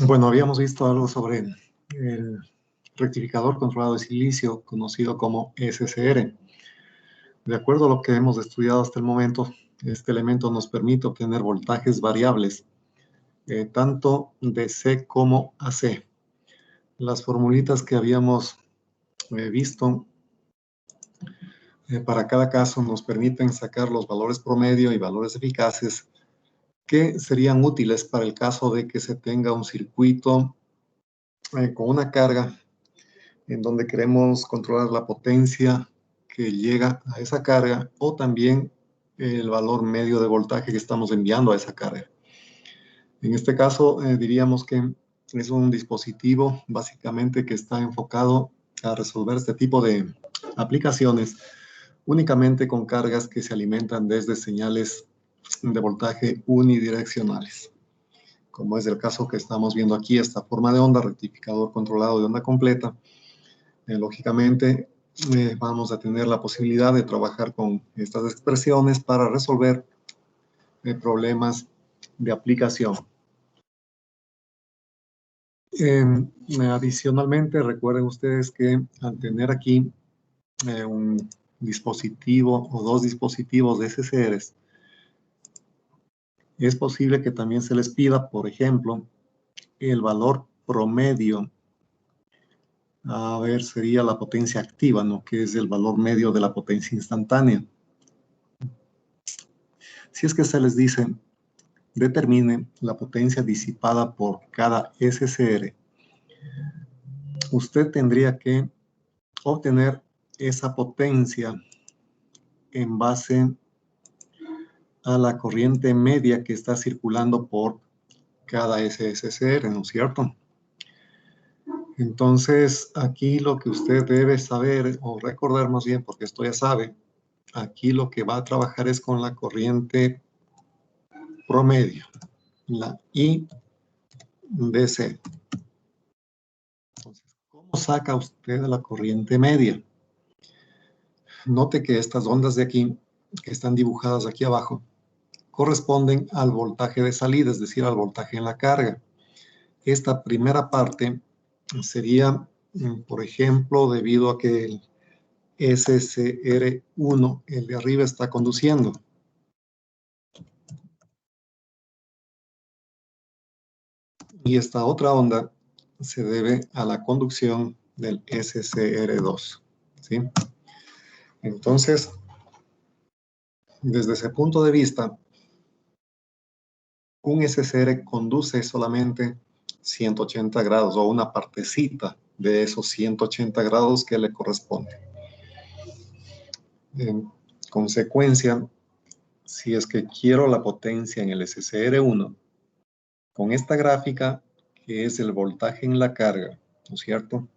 Bueno, habíamos visto algo sobre el rectificador controlado de silicio, conocido como SCR. De acuerdo a lo que hemos estudiado hasta el momento, este elemento nos permite obtener voltajes variables, tanto DC como AC. Las formulitas que habíamos visto para cada caso nos permiten sacar los valores promedio y valores eficaces que serían útiles para el caso de que se tenga un circuito con una carga en donde queremos controlar la potencia que llega a esa carga o también el valor medio de voltaje que estamos enviando a esa carga. En este caso, diríamos que es un dispositivo básicamente que está enfocado a resolver este tipo de aplicaciones únicamente con cargas que se alimentan desde señales de voltaje unidireccionales, como es el caso que estamos viendo aquí, esta forma de onda, rectificador controlado de onda completa. Lógicamente, vamos a tener la posibilidad de trabajar con estas expresiones para resolver problemas de aplicación. Adicionalmente, recuerden ustedes que al tener aquí un dispositivo o dos dispositivos de SCRs, es posible que también se les pida, por ejemplo, el valor promedio. A ver, sería la potencia activa, ¿no? Que es el valor medio de la potencia instantánea. Si es que se les dice, determine la potencia disipada por cada SCR, usted tendría que obtener esa potencia en base a la corriente media que está circulando por cada SCR, ¿no es cierto? Entonces, aquí lo que usted debe saber, o recordar más bien, porque esto ya sabe, aquí lo que va a trabajar es con la corriente promedio, la IDC. Entonces, ¿cómo saca usted la corriente media? Note que estas ondas de aquí, que están dibujadas aquí abajo, corresponden al voltaje de salida, es decir, al voltaje en la carga. Esta primera parte sería, por ejemplo, debido a que el SCR1, el de arriba, está conduciendo. Y esta otra onda se debe a la conducción del SCR2, ¿sí? Entonces, desde ese punto de vista, un SCR conduce solamente 180 grados o una partecita de esos 180 grados que le corresponde. En consecuencia, si es que quiero la potencia en el SCR1, con esta gráfica, que es el voltaje en la carga, ¿no es cierto?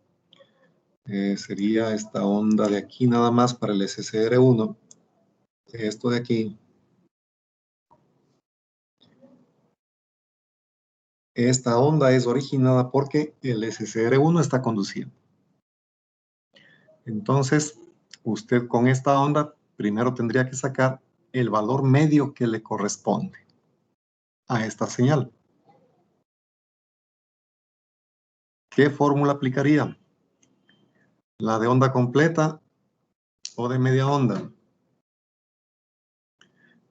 Sería esta onda de aquí nada más para el SCR1. Esto de aquí. Esta onda es originada porque el SCR1 está conduciendo. Entonces, usted con esta onda primero tendría que sacar el valor medio que le corresponde a esta señal. ¿Qué fórmula aplicaría? ¿La de onda completa o de media onda?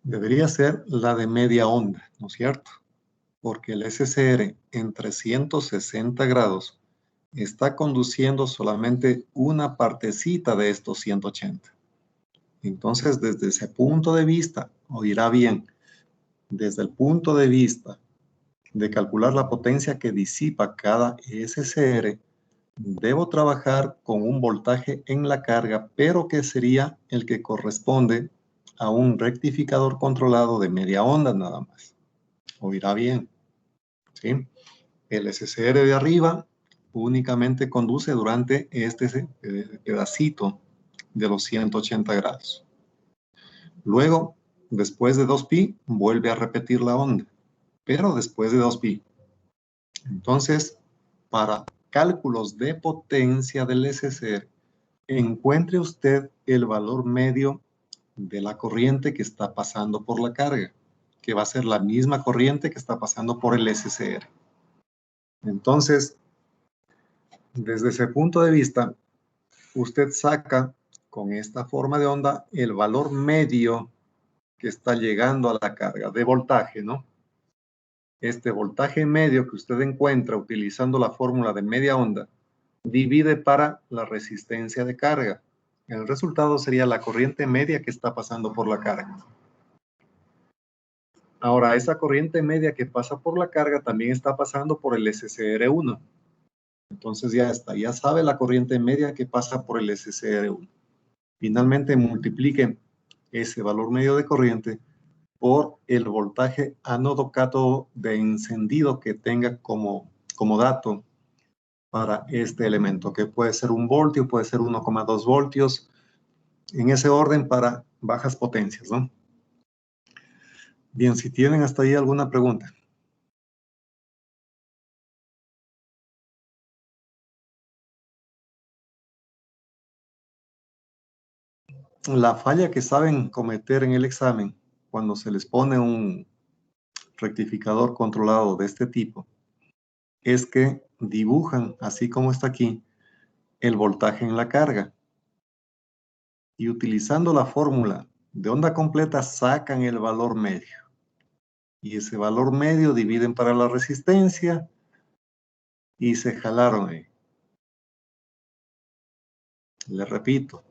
Debería ser la de media onda, ¿no es cierto? Porque el SCR en 360 grados está conduciendo solamente una partecita de estos 180. Entonces, desde ese punto de vista, oirá bien, desde el punto de vista de calcular la potencia que disipa cada SCR, debo trabajar con un voltaje en la carga, pero que sería el que corresponde a un rectificador controlado de media onda nada más. Oirá bien, ¿sí? El SCR de arriba únicamente conduce durante este pedacito de los 180 grados. Luego, después de 2pi, vuelve a repetir la onda, pero después de 2pi. Entonces, para cálculos de potencia del SCR, encuentre usted el valor medio de la corriente que está pasando por la carga, que va a ser la misma corriente que está pasando por el SCR. Entonces, desde ese punto de vista, usted saca con esta forma de onda el valor medio que está llegando a la carga de voltaje, ¿no? Este voltaje medio que usted encuentra utilizando la fórmula de media onda, divide para la resistencia de carga. El resultado sería la corriente media que está pasando por la carga. Ahora, esa corriente media que pasa por la carga también está pasando por el SCR1. Entonces ya está, ya sabe la corriente media que pasa por el SCR1. Finalmente multipliquen ese valor medio de corriente por el voltaje ánodo-cátodo de encendido que tenga como dato para este elemento, que puede ser 1 voltio, puede ser 1,2 voltios, en ese orden para bajas potencias, ¿no? Bien, si tienen hasta ahí alguna pregunta. La falla que saben cometer en el examen cuando se les pone un rectificador controlado de este tipo es que dibujan, así como está aquí, el voltaje en la carga. Y utilizando la fórmula de onda completa sacan el valor medio. Y ese valor medio dividen para la resistencia y se jalaron ahí. Le repito,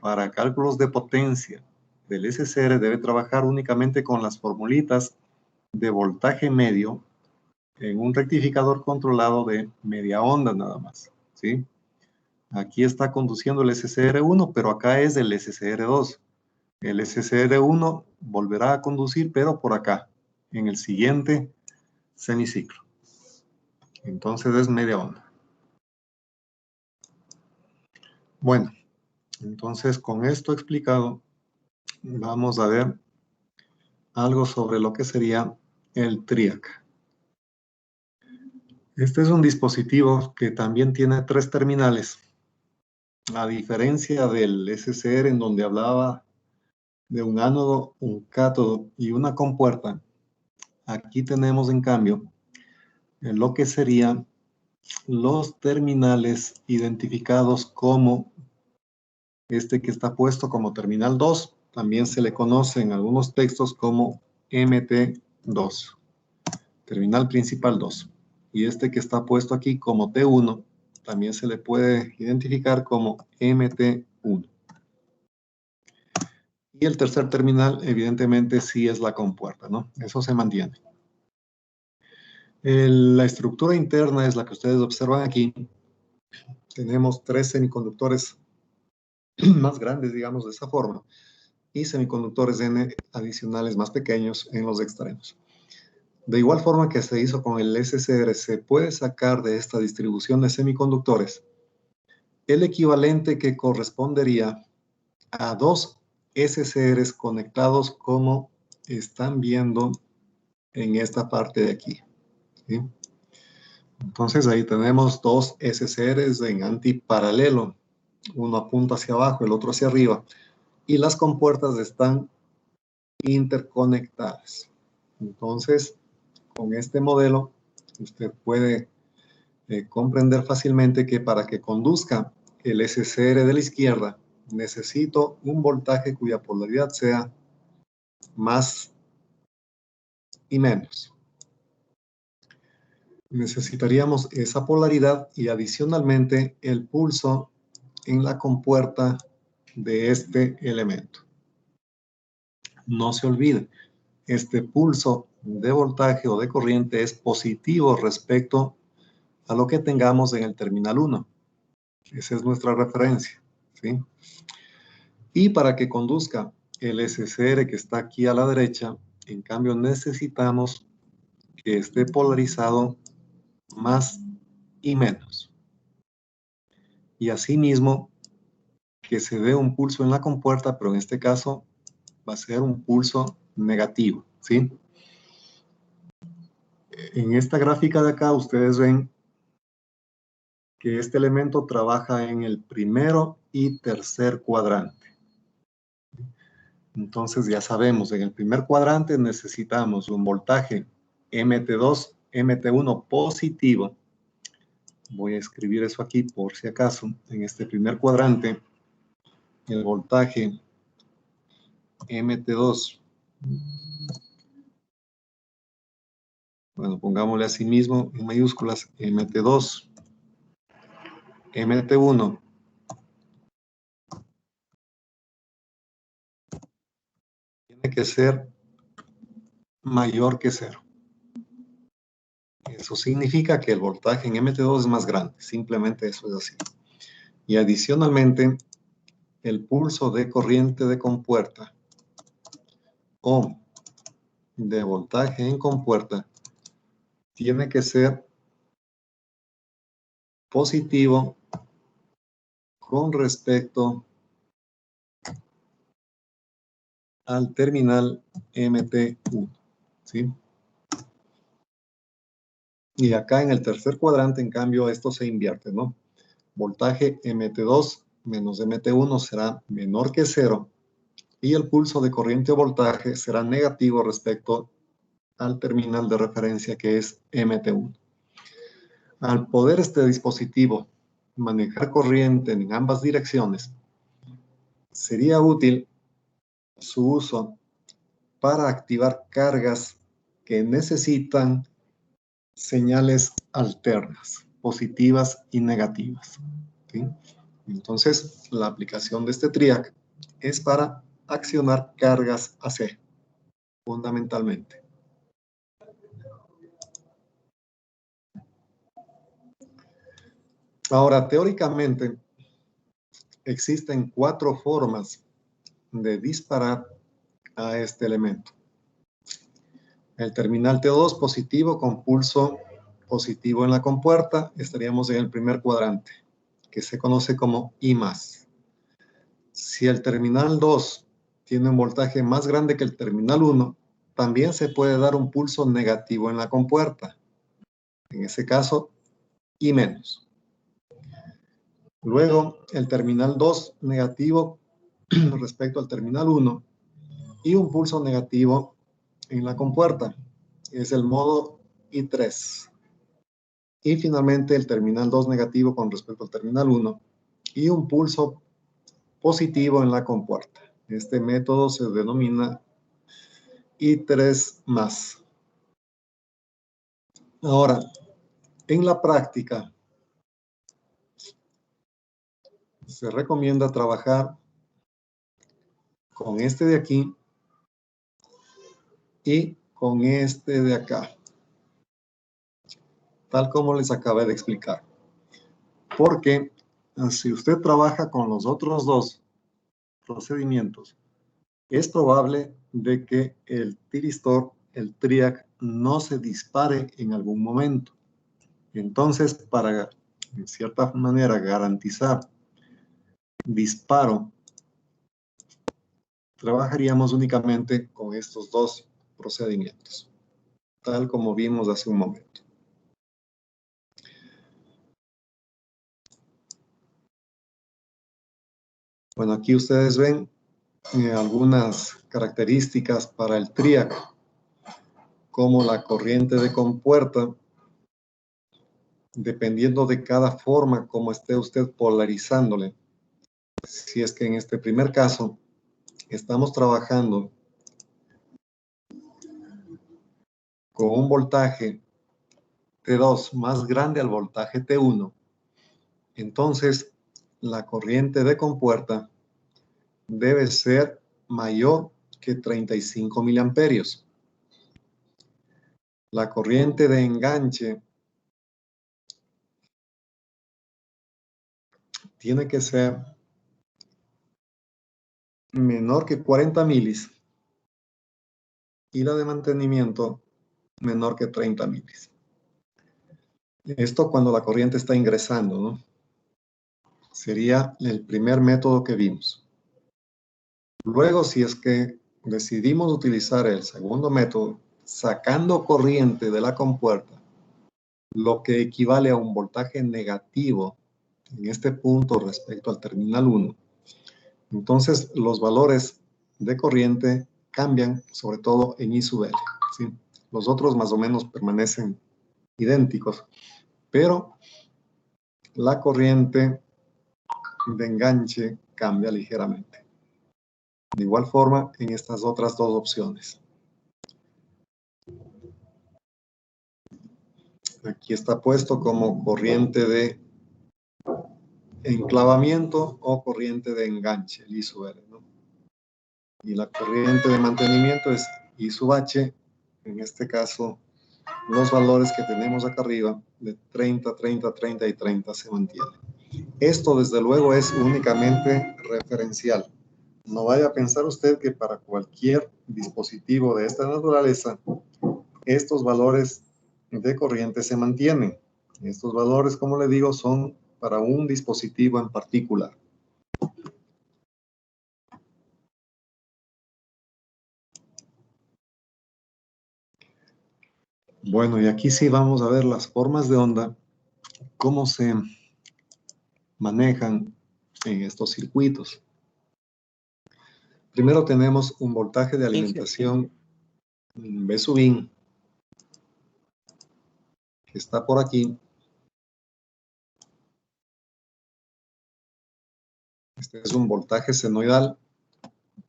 para cálculos de potencia del SCR debe trabajar únicamente con las formulitas de voltaje medio en un rectificador controlado de media onda nada más, ¿sí? Aquí está conduciendo el SCR1, pero acá es el SCR2. El SCR1 volverá a conducir, pero por acá, en el siguiente semiciclo. Entonces es media onda. Bueno, entonces con esto explicado, vamos a ver algo sobre lo que sería el TRIAC. Este es un dispositivo que también tiene 3 terminales. A diferencia del SCR, en donde hablaba de un ánodo, un cátodo y una compuerta, aquí tenemos en cambio lo que serían los terminales identificados como este que está puesto como terminal 2, también se le conoce en algunos textos como MT2, terminal principal 2. Y este que está puesto aquí como T1, también se le puede identificar como MT1. Y el tercer terminal, evidentemente, sí es la compuerta, ¿no? Eso se mantiene. La estructura interna es la que ustedes observan aquí. Tenemos 3 semiconductores más grandes, digamos, de esa forma, y semiconductores N adicionales más pequeños en los extremos. De igual forma que se hizo con el SCR, se puede sacar de esta distribución de semiconductores el equivalente que correspondería a 2 SCRs conectados como están viendo en esta parte de aquí, ¿sí? Entonces ahí tenemos 2 SCRs en antiparalelo, uno apunta hacia abajo, el otro hacia arriba, y las compuertas están interconectadas. Entonces, con este modelo, usted puede comprender fácilmente que para que conduzca el SCR de la izquierda, necesito un voltaje cuya polaridad sea más y menos. Necesitaríamos esa polaridad y adicionalmente el pulso en la compuerta de este elemento. No se olvide, este pulso de voltaje o de corriente es positivo respecto a lo que tengamos en el terminal 1. Esa es nuestra referencia, ¿sí? Y para que conduzca el SCR que está aquí a la derecha, en cambio necesitamos que esté polarizado más y menos. Y asimismo, que se dé un pulso en la compuerta, pero en este caso va a ser un pulso negativo, ¿sí? En esta gráfica de acá ustedes ven que este elemento trabaja en el primero y tercer cuadrante. Entonces ya sabemos, en el primer cuadrante necesitamos un voltaje MT2 MT1 positivo, voy a escribir eso aquí por si acaso, en este primer cuadrante, el voltaje MT2, bueno, pongámosle así mismo en mayúsculas, MT2, MT1, tiene que ser mayor que 0. Eso significa que el voltaje en MT2 es más grande, simplemente eso es así. Y adicionalmente, el pulso de corriente de compuerta o de voltaje en compuerta tiene que ser positivo con respecto al terminal MT1, ¿sí? Y acá en el tercer cuadrante, en cambio, esto se invierte, ¿no? Voltaje MT2 menos MT1 será menor que 0 y el pulso de corriente o voltaje será negativo respecto al terminal de referencia que es MT1. Al poder este dispositivo manejar corriente en ambas direcciones, sería útil su uso para activar cargas que necesitan señales alternas, positivas y negativas, ¿sí? Entonces, la aplicación de este TRIAC es para accionar cargas AC, fundamentalmente. Ahora, teóricamente, existen 4 formas de disparar a este elemento. El terminal T2 positivo con pulso positivo en la compuerta, estaríamos en el primer cuadrante, que se conoce como I+. Si el terminal 2 tiene un voltaje más grande que el terminal 1, también se puede dar un pulso negativo en la compuerta. En ese caso, I-. Luego, el terminal 2 negativo respecto al terminal 1 y un pulso negativo en la compuerta. Es el modo I3. Y finalmente el terminal 2 negativo con respecto al terminal 1 y un pulso positivo en la compuerta. Este método se denomina I3+. Ahora, en la práctica, se recomienda trabajar con este de aquí y con este de acá, tal como les acabé de explicar. Porque si usted trabaja con los otros dos procedimientos, es probable de que el tiristor, el TRIAC, no se dispare en algún momento. Entonces, para, en cierta manera, garantizar disparo, trabajaríamos únicamente con estos dos procedimientos, tal como vimos hace un momento. Bueno, aquí ustedes ven algunas características para el TRIAC, como la corriente de compuerta, dependiendo de cada forma como esté usted polarizándole. Si es que en este primer caso estamos trabajando con un voltaje T2 más grande al voltaje T1, entonces la corriente de compuerta debe ser mayor que 35 miliamperios. La corriente de enganche tiene que ser menor que 40 milis y la de mantenimiento menor que 30 milis. Esto cuando la corriente está ingresando, ¿no? Sería el primer método que vimos. Luego, si es que decidimos utilizar el segundo método, sacando corriente de la compuerta, lo que equivale a un voltaje negativo en este punto respecto al terminal 1, entonces los valores de corriente cambian, sobre todo en I sub L, ¿sí? Los otros más o menos permanecen idénticos, pero la corriente de enganche cambia ligeramente. De igual forma, en estas otras dos opciones. Aquí está puesto como corriente de enclavamiento o corriente de enganche, el I sub L, ¿no? Y la corriente de mantenimiento es I sub H, en este caso, los valores que tenemos acá arriba, de 30, 30, 30 y 30 se mantienen. Esto, desde luego, es únicamente referencial. No vaya a pensar usted que para cualquier dispositivo de esta naturaleza, estos valores de corriente se mantienen. Estos valores, como le digo, son para un dispositivo en particular. Bueno, y aquí sí vamos a ver las formas de onda, cómo se manejan en estos circuitos. Primero tenemos un voltaje de alimentación B sub in, que está por aquí. Este es un voltaje senoidal,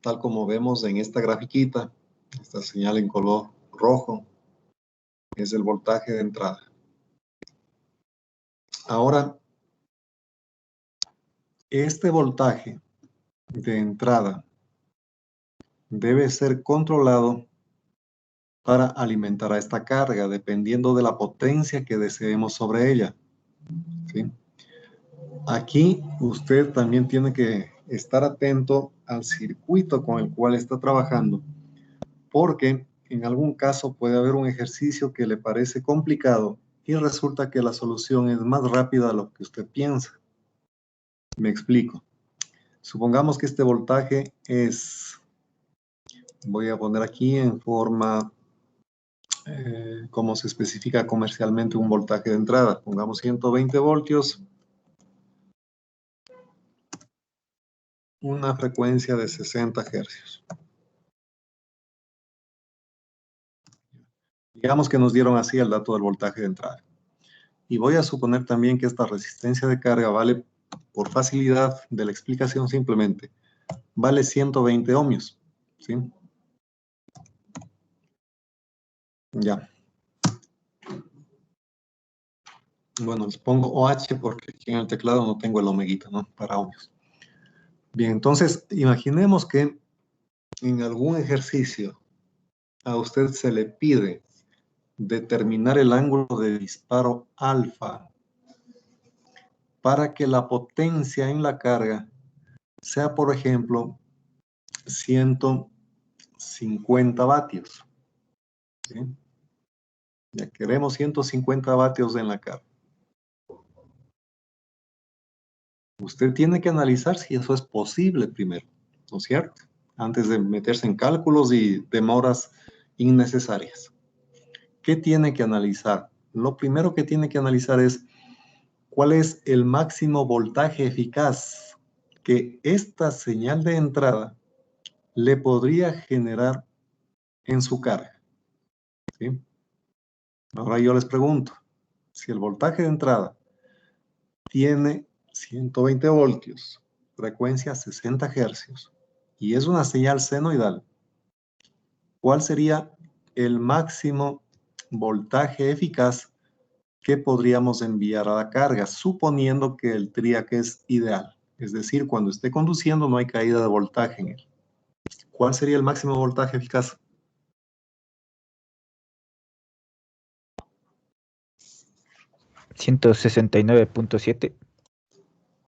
tal como vemos en esta grafiquita. Esta señal en color rojo es el voltaje de entrada. Ahora, este voltaje de entrada debe ser controlado para alimentar a esta carga, dependiendo de la potencia que deseemos sobre ella, ¿sí? Aquí usted también tiene que estar atento al circuito con el cual está trabajando, porque en algún caso puede haber un ejercicio que le parece complicado y resulta que la solución es más rápida de lo que usted piensa. Me explico. Supongamos que este voltaje es, voy a poner aquí en forma, como se especifica comercialmente un voltaje de entrada. Pongamos 120 voltios, una frecuencia de 60 hercios. Digamos que nos dieron así el dato del voltaje de entrada. Y voy a suponer también que esta resistencia de carga vale, por facilidad de la explicación simplemente, vale 120 ohmios, ¿sí? Ya. Bueno, les pongo OH porque aquí en el teclado no tengo el omeguita, ¿no? Para ohmios. Bien, entonces, imaginemos que en algún ejercicio a usted se le pide determinar el ángulo de disparo alfa para que la potencia en la carga sea, por ejemplo, 150 vatios. ¿Sí? Ya queremos 150 vatios en la carga. Usted tiene que analizar si eso es posible primero, ¿no es cierto? Antes de meterse en cálculos y demoras innecesarias. ¿Qué tiene que analizar? Lo primero que tiene que analizar es cuál es el máximo voltaje eficaz que esta señal de entrada le podría generar en su carga, ¿sí? Ahora yo les pregunto, si el voltaje de entrada tiene 120 voltios, frecuencia 60 hercios, y es una señal senoidal, ¿cuál sería el máximo voltaje eficaz que podríamos enviar a la carga, suponiendo que el triac es ideal? Es decir, cuando esté conduciendo no hay caída de voltaje en él. ¿Cuál sería el máximo voltaje eficaz? ¿169.7?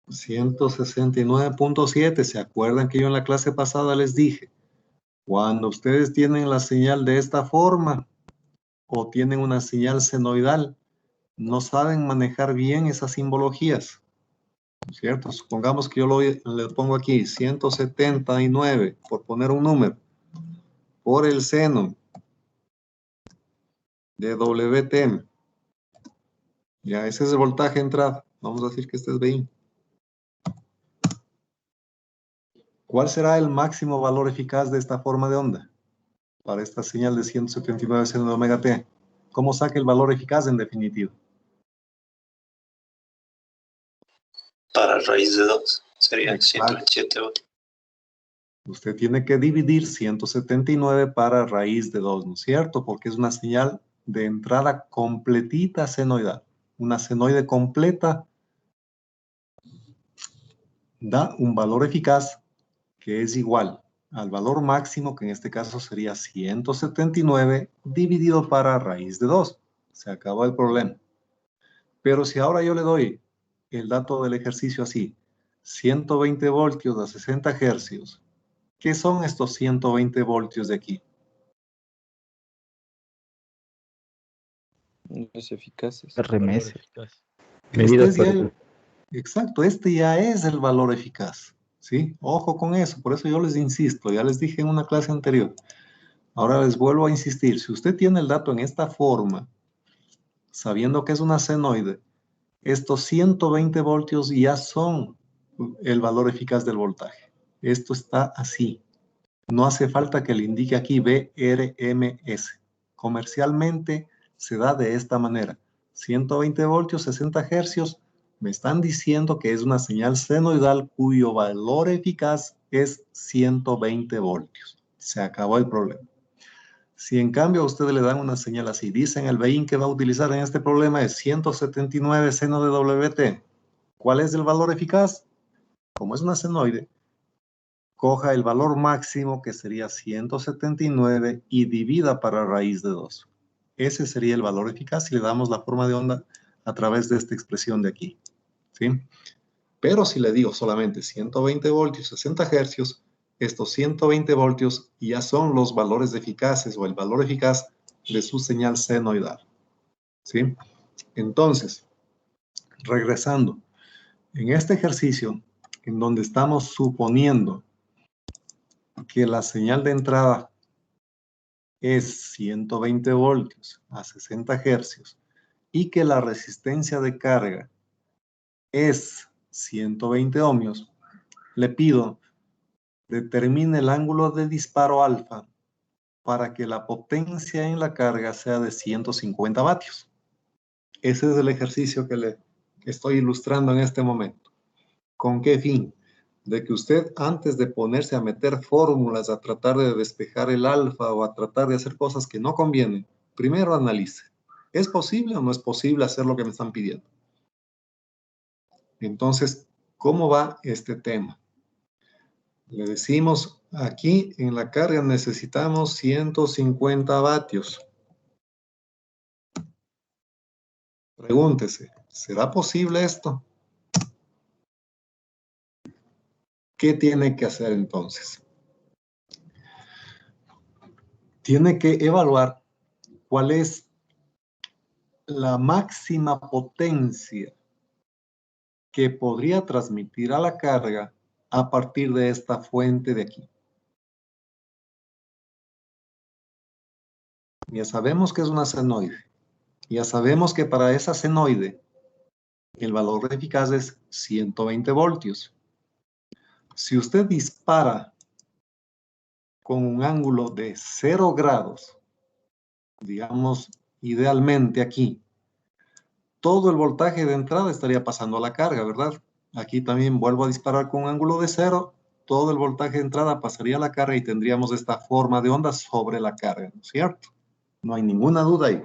169.7. ¿Se acuerdan que yo en la clase pasada les dije? Cuando ustedes tienen la señal de esta forma o tienen una señal senoidal, no saben manejar bien esas simbologías, ¿cierto? Supongamos que yo le pongo aquí 179, por poner un número, por el seno de WT. Ya, ese es el voltaje de entrada. Vamos a decir que este es VI. ¿Cuál será el máximo valor eficaz de esta forma de onda para esta señal de 179 seno de omega t? ¿Cómo saca el valor eficaz en definitiva? Para raíz de 2 sería Exacto. 127 voltios. Usted tiene que dividir 179 para raíz de 2, ¿no es cierto? Porque es una señal de entrada completita senoidal. Una senoide completa da un valor eficaz que es igual al valor máximo, que en este caso sería 179 dividido para raíz de 2. Se acabó el problema. Pero si ahora yo le doy el dato del ejercicio así, 120 voltios a 60 hercios, ¿qué son estos 120 voltios de aquí? Los eficaces. RMS. Este Medidos es por ya el- exacto, este ya es el valor eficaz, ¿sí? Ojo con eso, por eso yo les insisto, ya les dije en una clase anterior. Ahora les vuelvo a insistir, si usted tiene el dato en esta forma, sabiendo que es una senoide, estos 120 voltios ya son el valor eficaz del voltaje. Esto está así. No hace falta que le indique aquí VRMS. Comercialmente se da de esta manera. 120 voltios, 60 hercios. Me están diciendo que es una señal senoidal cuyo valor eficaz es 120 voltios. Se acabó el problema. Si en cambio a ustedes le dan una señal así, dicen el BEIN que va a utilizar en este problema es 179 seno de WT. ¿Cuál es el valor eficaz? Como es una senoide, coja el valor máximo que sería 179 y divida para raíz de 2. Ese sería el valor eficaz si le damos la forma de onda a través de esta expresión de aquí, ¿sí? Pero si le digo solamente 120 voltios, 60 hercios, estos 120 voltios ya son los valores eficaces o el valor eficaz de su señal senoidal, ¿sí? Entonces, regresando, en este ejercicio, en donde estamos suponiendo que la señal de entrada es 120 voltios a 60 hercios y que la resistencia de carga es 120 ohmios, le pido determine el ángulo de disparo alfa para que la potencia en la carga sea de 150 vatios. Ese es el ejercicio que le estoy ilustrando en este momento. ¿Con qué fin? De que usted, antes de ponerse a meter fórmulas, a tratar de despejar el alfa o a tratar de hacer cosas que no convienen, primero analice. ¿Es posible o no es posible hacer lo que me están pidiendo? Entonces, ¿cómo va este tema? Le decimos, aquí en la carga necesitamos 150 vatios. Pregúntese, ¿será posible esto? ¿Qué tiene que hacer entonces? Tiene que evaluar cuál es la máxima potencia que podría transmitir a la carga a partir de esta fuente de aquí. Ya sabemos que es una senoide. Ya sabemos que para esa senoide el valor eficaz es 120 voltios. Si usted dispara con un ángulo de 0 grados, digamos idealmente aquí, todo el voltaje de entrada estaría pasando a la carga, ¿verdad? Aquí también vuelvo a disparar con un ángulo de 0, todo el voltaje de entrada pasaría a la carga y tendríamos esta forma de onda sobre la carga, ¿no es cierto? No hay ninguna duda ahí.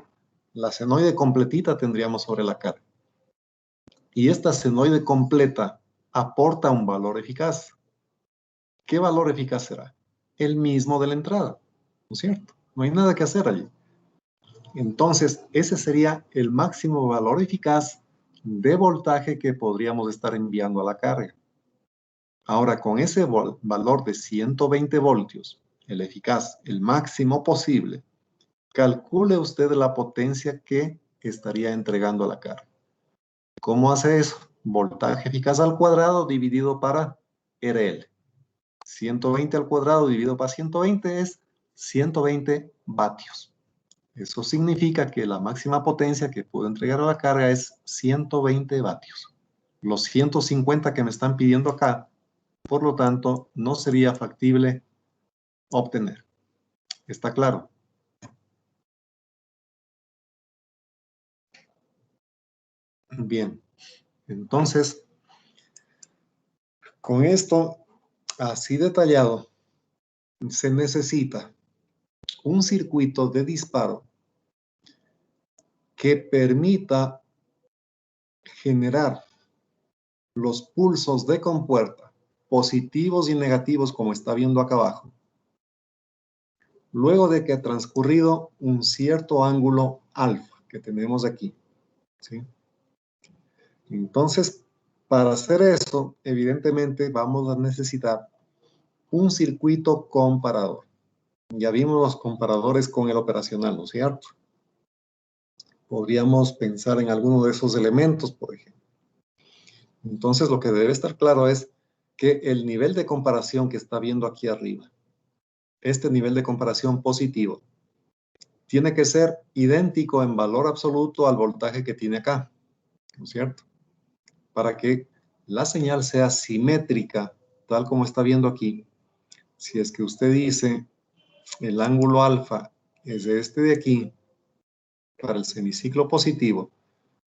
La senoide completita tendríamos sobre la carga. Y esta senoide completa aporta un valor eficaz. ¿Qué valor eficaz será? El mismo de la entrada, ¿no es cierto? No hay nada que hacer allí. Entonces, ese sería el máximo valor eficaz de voltaje que podríamos estar enviando a la carga. Ahora, con ese valor de 120 voltios, el eficaz, el máximo posible, calcule usted la potencia que estaría entregando a la carga. ¿Cómo hace eso? Voltaje eficaz al cuadrado dividido para RL. 120 al cuadrado dividido para 120 es 120 vatios. Eso significa que la máxima potencia que puedo entregar a la carga es 120 vatios. Los 150 que me están pidiendo acá, por lo tanto, no sería factible obtener. ¿Está claro? Bien, entonces, con esto así detallado, se necesita un circuito de disparo que permita generar los pulsos de compuerta, positivos y negativos, como está viendo acá abajo, luego de que ha transcurrido un cierto ángulo alfa que tenemos aquí, ¿sí? Entonces, para hacer eso, evidentemente vamos a necesitar un circuito comparador. Ya vimos los comparadores con el operacional, ¿no es cierto? Podríamos pensar en alguno de esos elementos, por ejemplo. Entonces, lo que debe estar claro es que el nivel de comparación que está viendo aquí arriba, este nivel de comparación positivo, tiene que ser idéntico en valor absoluto al voltaje que tiene acá, ¿no es cierto? Para que la señal sea simétrica, tal como está viendo aquí. Si es que usted dice el ángulo alfa es este de aquí, para el semiciclo positivo,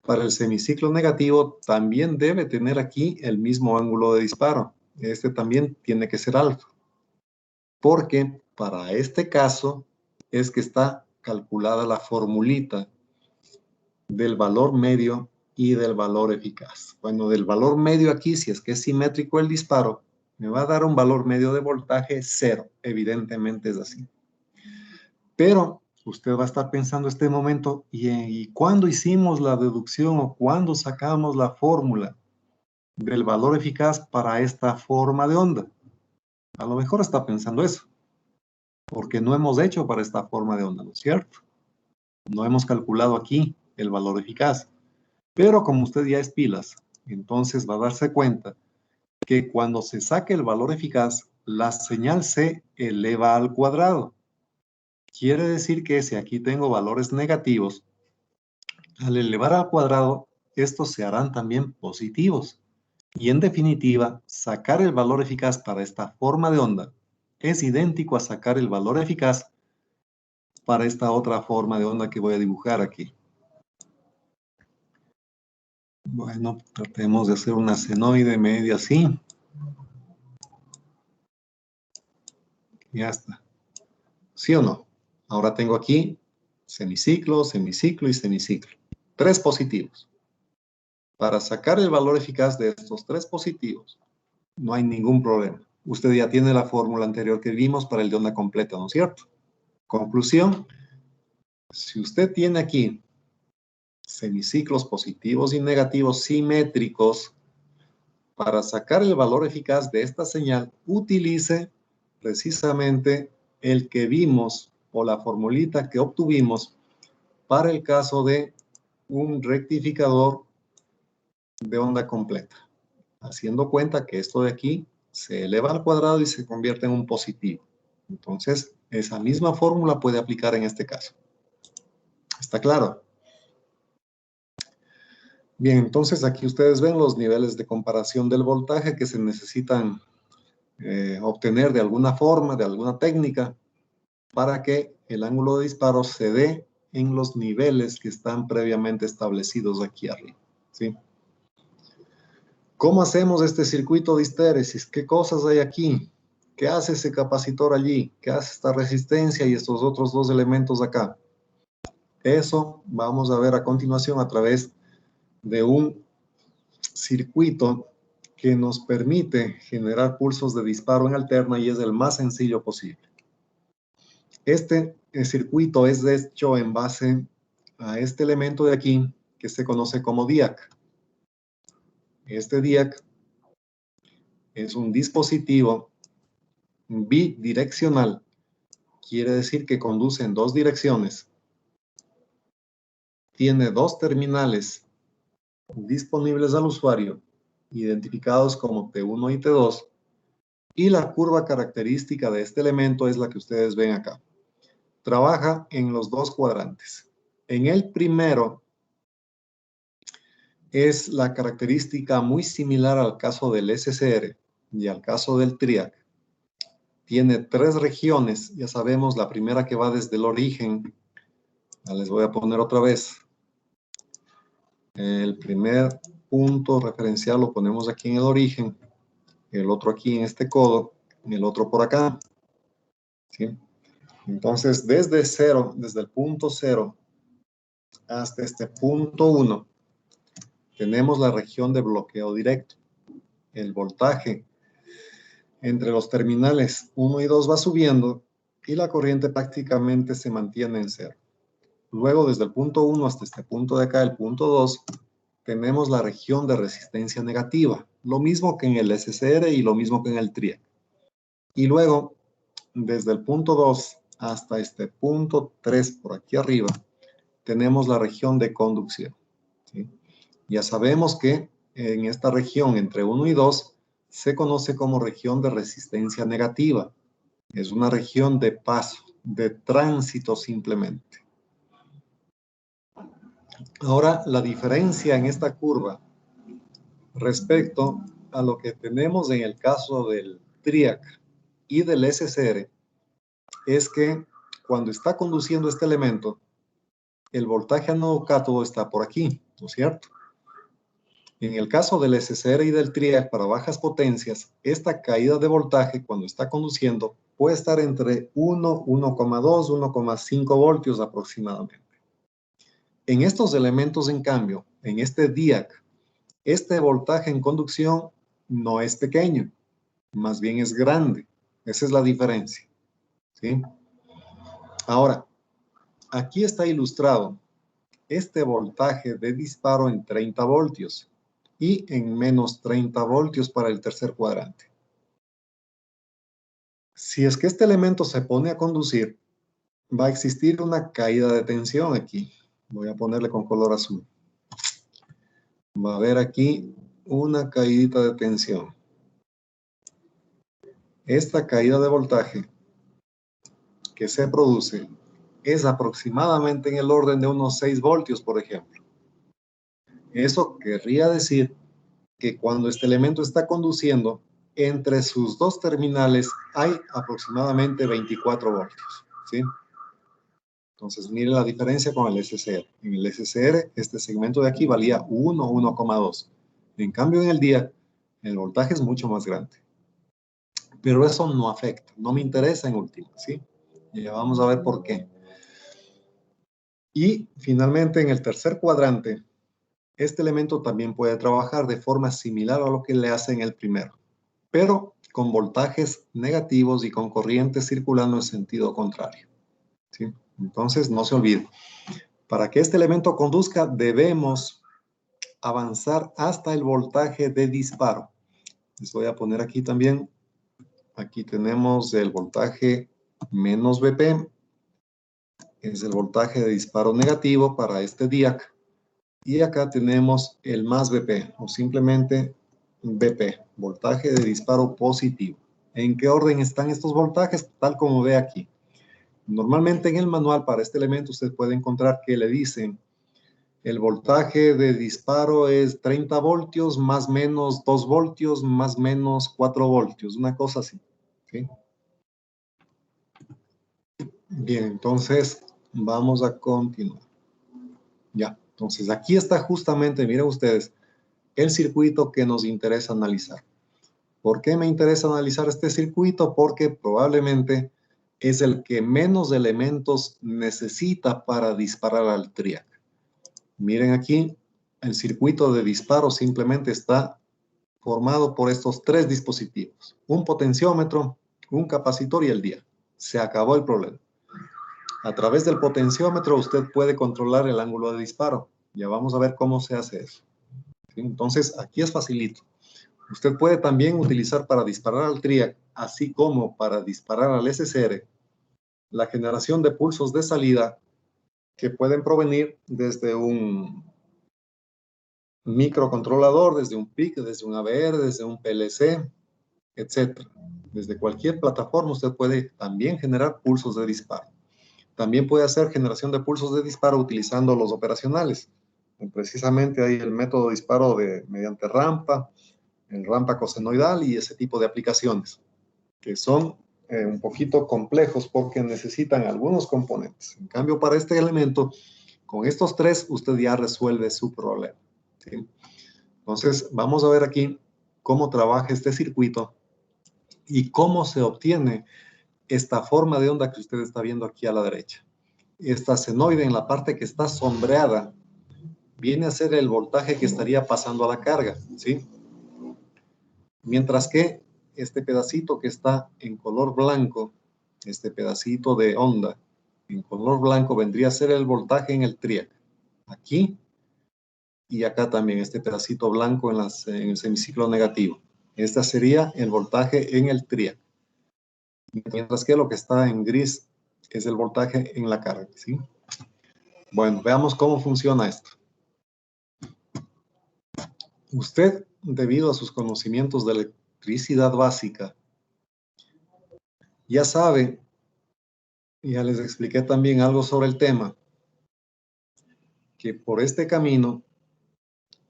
para el semiciclo negativo también debe tener aquí el mismo ángulo de disparo. Este también tiene que ser alfa, porque para este caso es que está calculada la formulita del valor medio y del valor eficaz. Bueno, del valor medio aquí, si es que es simétrico el disparo, me va a dar un valor medio de voltaje 0. Evidentemente es así. Pero usted va a estar pensando este momento, ¿y cuándo hicimos la deducción o cuándo sacamos la fórmula del valor eficaz para esta forma de onda? A lo mejor está pensando eso, porque no hemos hecho para esta forma de onda, ¿no es cierto? No hemos calculado aquí el valor eficaz. Pero como usted ya es pilas, entonces va a darse cuenta que cuando se saque el valor eficaz, la señal se eleva al cuadrado. Quiere decir que si aquí tengo valores negativos, al elevar al cuadrado, estos se harán también positivos. Y en definitiva, sacar el valor eficaz para esta forma de onda es idéntico a sacar el valor eficaz para esta otra forma de onda que voy a dibujar aquí. Bueno, tratemos de hacer una senoide media así. Ya está. ¿Sí o no? Ahora tengo aquí semiciclo, semiciclo y semiciclo. 3 positivos. Para sacar el valor eficaz de estos 3 positivos, no hay ningún problema. Usted ya tiene la fórmula anterior que vimos para el de onda completa, ¿no es cierto? Conclusión, si usted tiene aquí semiciclos positivos y negativos simétricos, para sacar el valor eficaz de esta señal, utilice precisamente el que vimos o la formulita que obtuvimos para el caso de un rectificador de onda completa, haciendo cuenta que esto de aquí se eleva al cuadrado y se convierte en un positivo. Entonces, esa misma fórmula puede aplicar en este caso. ¿Está claro? Bien, entonces aquí ustedes ven los niveles de comparación del voltaje que se necesitan obtener de alguna forma, de alguna técnica, para que el ángulo de disparo se dé en los niveles que están previamente establecidos aquí arriba, ¿sí? ¿Cómo hacemos este circuito de histéresis? ¿Qué cosas hay aquí? ¿Qué hace ese capacitor allí? ¿Qué hace esta resistencia y estos otros dos elementos acá? Eso vamos a ver a continuación a través de un circuito que nos permite generar pulsos de disparo en alterna y es el más sencillo posible. Este circuito es de hecho en base a este elemento de aquí que se conoce como DIAC. Este DIAC es un dispositivo bidireccional, quiere decir que conduce en dos direcciones. Tiene dos terminales disponibles al usuario, identificados como T1 y T2, y la curva característica de este elemento es la que ustedes ven acá. Trabaja en los dos cuadrantes. En el primero es la característica muy similar al caso del SCR y al caso del TRIAC. Tiene tres regiones, ya sabemos, la primera que va desde el origen, les voy a poner otra vez, El primer punto referencial lo ponemos aquí en el origen, el otro aquí en este codo, y el otro por acá. ¿Sí? Entonces, desde cero, desde el punto 0 hasta este punto 1, tenemos la región de bloqueo directo. El voltaje entre los terminales 1 y 2 va subiendo y la corriente prácticamente se mantiene en 0. Luego, desde el punto 1 hasta este punto de acá, el punto 2, tenemos la región de resistencia negativa. Lo mismo que en el SCR y lo mismo que en el TRIAC. Y luego, desde el punto 2 hasta este punto 3 por aquí arriba, tenemos la región de conducción. ¿Sí? Ya sabemos que en esta región entre 1 y 2 se conoce como región de resistencia negativa. Es una región de paso, de tránsito simplemente. Ahora, la diferencia en esta curva respecto a lo que tenemos en el caso del TRIAC y del SCR es que cuando está conduciendo este elemento, el voltaje ánodo cátodo está por aquí, ¿no es cierto? En el caso del SCR y del TRIAC para bajas potencias, esta caída de voltaje cuando está conduciendo puede estar entre 1, 1,2, 1,5 voltios aproximadamente. En estos elementos, en cambio, en este DIAC, este voltaje en conducción no es pequeño, más bien es grande. Esa es la diferencia. ¿Sí? Ahora, aquí está ilustrado este voltaje de disparo en 30 voltios y en menos 30 voltios para el tercer cuadrante. Si es que este elemento se pone a conducir, va a existir una caída de tensión aquí. Voy a ponerle con color azul. Va a haber aquí una caída de tensión. Esta caída de voltaje que se produce es aproximadamente en el orden de unos 6 voltios, por ejemplo. Eso querría decir que cuando este elemento está conduciendo, entre sus dos terminales hay aproximadamente 24 voltios. ¿Sí? Entonces, mire la diferencia con el SCR. En el SCR, este segmento de aquí valía 1, 1,2. En cambio, en el día, el voltaje es mucho más grande. Pero eso no afecta, no me interesa en última, ¿sí? Ya vamos a ver por qué. Y finalmente, en el tercer cuadrante, este elemento también puede trabajar de forma similar a lo que le hace en el primero, pero con voltajes negativos y con corrientes circulando en sentido contrario. ¿Sí? Entonces, no se olvide, para que este elemento conduzca, debemos avanzar hasta el voltaje de disparo. Les voy a poner aquí también, aquí tenemos el voltaje menos Vp, es el voltaje de disparo negativo para este DIAC. Y acá tenemos el más Vp, o simplemente Vp, voltaje de disparo positivo. ¿En qué orden están estos voltajes? Tal como ve aquí. Normalmente en el manual para este elemento usted puede encontrar que le dicen el voltaje de disparo es 30 voltios más menos 2 voltios más menos 4 voltios, una cosa así. ¿Sí? Bien, entonces vamos a continuar. Ya, entonces aquí está justamente, miren ustedes, el circuito que nos interesa analizar. ¿Por qué me interesa analizar este circuito? Porque probablemente es el que menos elementos necesita para disparar al TRIAC. Miren aquí, el circuito de disparo simplemente está formado por estos tres dispositivos. Un potenciómetro, un capacitor y el DIAC. Se acabó el problema. A través del potenciómetro usted puede controlar el ángulo de disparo. Ya vamos a ver cómo se hace eso. ¿Sí? Entonces, aquí es facilito. Usted puede también utilizar para disparar al TRIAC, así como para disparar al SCR, la generación de pulsos de salida que pueden provenir desde un microcontrolador, desde un PIC, desde un AVR, desde un PLC, etc. Desde cualquier plataforma usted puede también generar pulsos de disparo. También puede hacer generación de pulsos de disparo utilizando los operacionales. Precisamente hay el método de disparo mediante rampa, en rampa cosenoidal y ese tipo de aplicaciones, que son un poquito complejos porque necesitan algunos componentes. En cambio, para este elemento, con estos tres, usted ya resuelve su problema. ¿sí? Entonces, vamos a ver aquí cómo trabaja este circuito y cómo se obtiene esta forma de onda que usted está viendo aquí a la derecha. Esta senoide en la parte que está sombreada viene a ser el voltaje que estaría pasando a la carga, ¿sí? Mientras que este pedacito que está en color blanco, este pedacito de onda en color blanco vendría a ser el voltaje en el triac. Aquí y acá también este pedacito blanco en el semiciclo negativo. Este sería el voltaje en el triac. Mientras que lo que está en gris es el voltaje en la carga, ¿sí? Bueno, veamos cómo funciona esto. Usted, debido a sus conocimientos de electricidad básica, ya sabe, ya les expliqué también algo sobre el tema, que por este camino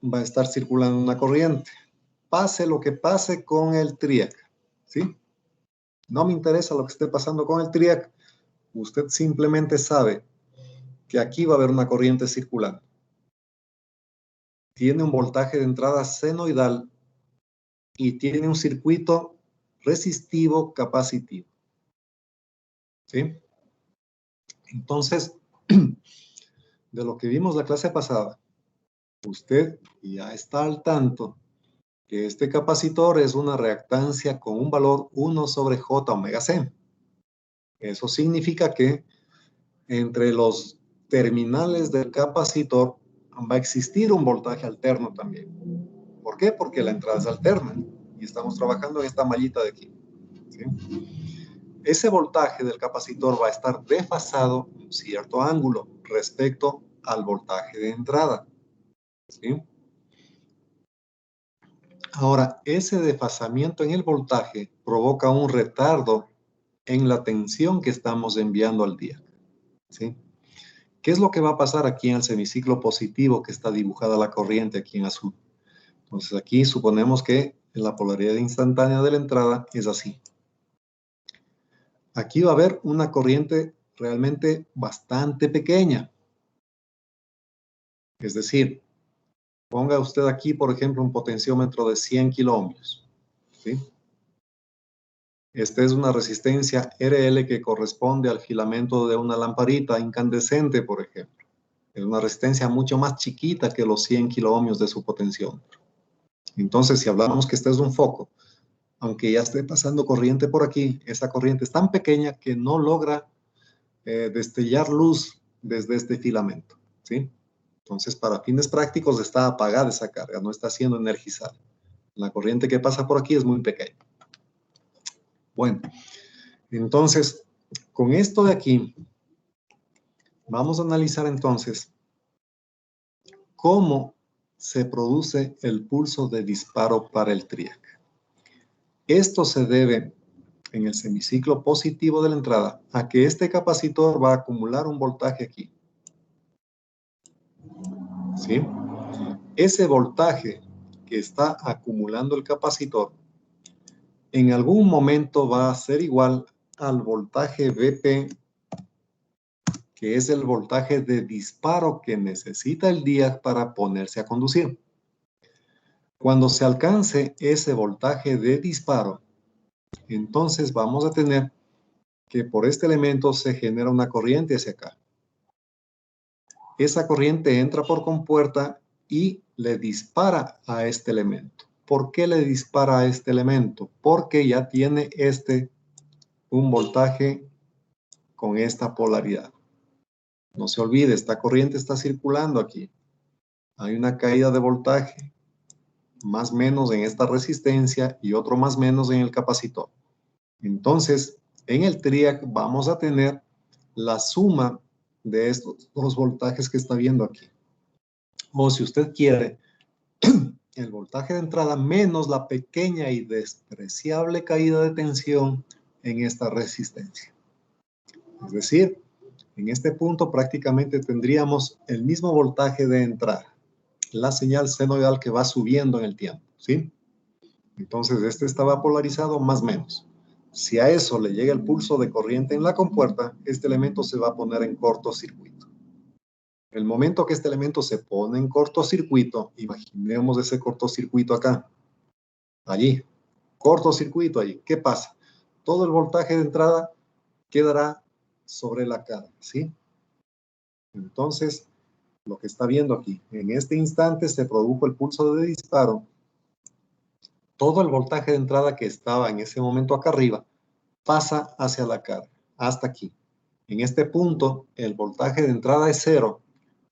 va a estar circulando una corriente. Pase lo que pase con el triac, ¿sí? No me interesa lo que esté pasando con el triac. Usted simplemente sabe que aquí va a haber una corriente circulando. Tiene un voltaje de entrada senoidal y tiene un circuito resistivo capacitivo, ¿sí? Entonces, de lo que vimos la clase pasada, usted ya está al tanto que este capacitor es una reactancia con un valor 1 sobre J omega C. Eso significa que entre los terminales del capacitor va a existir un voltaje alterno también. ¿Por qué? Porque la entrada es alterna y estamos trabajando en esta mallita de aquí, ¿sí? Ese voltaje del capacitor va a estar desfasado en un cierto ángulo respecto al voltaje de entrada, ¿sí? Ahora, ese desfasamiento en el voltaje provoca un retardo en la tensión que estamos enviando al día, ¿sí? ¿Qué es lo que va a pasar aquí en el semiciclo positivo que está dibujada la corriente aquí en azul? Entonces aquí suponemos que la polaridad instantánea de la entrada es así. Aquí va a haber una corriente realmente bastante pequeña. Es decir, ponga usted aquí, por ejemplo, un potenciómetro de 100 kiloohmios, ¿sí? Esta es una resistencia RL que corresponde al filamento de una lamparita incandescente, por ejemplo. Es una resistencia mucho más chiquita que los 100 kiloohmios de su potenciómetro. Entonces, si hablamos que este es un foco, aunque ya esté pasando corriente por aquí, esa corriente es tan pequeña que no logra destellar luz desde este filamento, ¿sí? Entonces, para fines prácticos está apagada esa carga, no está siendo energizada. La corriente que pasa por aquí es muy pequeña. Bueno, entonces, con esto de aquí, vamos a analizar entonces cómo se produce el pulso de disparo para el triac. Esto se debe en el semiciclo positivo de la entrada a que este capacitor va a acumular un voltaje aquí, ¿sí? Ese voltaje que está acumulando el capacitor en algún momento va a ser igual al voltaje Vp, que es el voltaje de disparo que necesita el diac para ponerse a conducir. Cuando se alcance ese voltaje de disparo, entonces vamos a tener que por este elemento se genera una corriente hacia acá. Esa corriente entra por compuerta y le dispara a este elemento. ¿Por qué le dispara a este elemento? Porque ya tiene un voltaje con esta polaridad. No se olvide, esta corriente está circulando aquí. Hay una caída de voltaje, más o menos en esta resistencia y otro más o menos en el capacitor. Entonces, en el triac vamos a tener la suma de estos dos voltajes que está viendo aquí. O si usted quiere, el voltaje de entrada menos la pequeña y despreciable caída de tensión en esta resistencia. Es decir, en este punto prácticamente tendríamos el mismo voltaje de entrada, la señal senoidal que va subiendo en el tiempo, ¿sí? Entonces este estaba polarizado más o menos. Si a eso le llega el pulso de corriente en la compuerta, este elemento se va a poner en cortocircuito. ¿Ok? el momento que este elemento se pone en cortocircuito, imaginemos ese cortocircuito acá, allí, cortocircuito allí, ¿qué pasa? Todo el voltaje de entrada quedará sobre la carga, ¿sí? Entonces, lo que está viendo aquí, en este instante se produjo el pulso de disparo, todo el voltaje de entrada que estaba en ese momento acá arriba pasa hacia la carga, hasta aquí. En este punto, el voltaje de entrada es 0,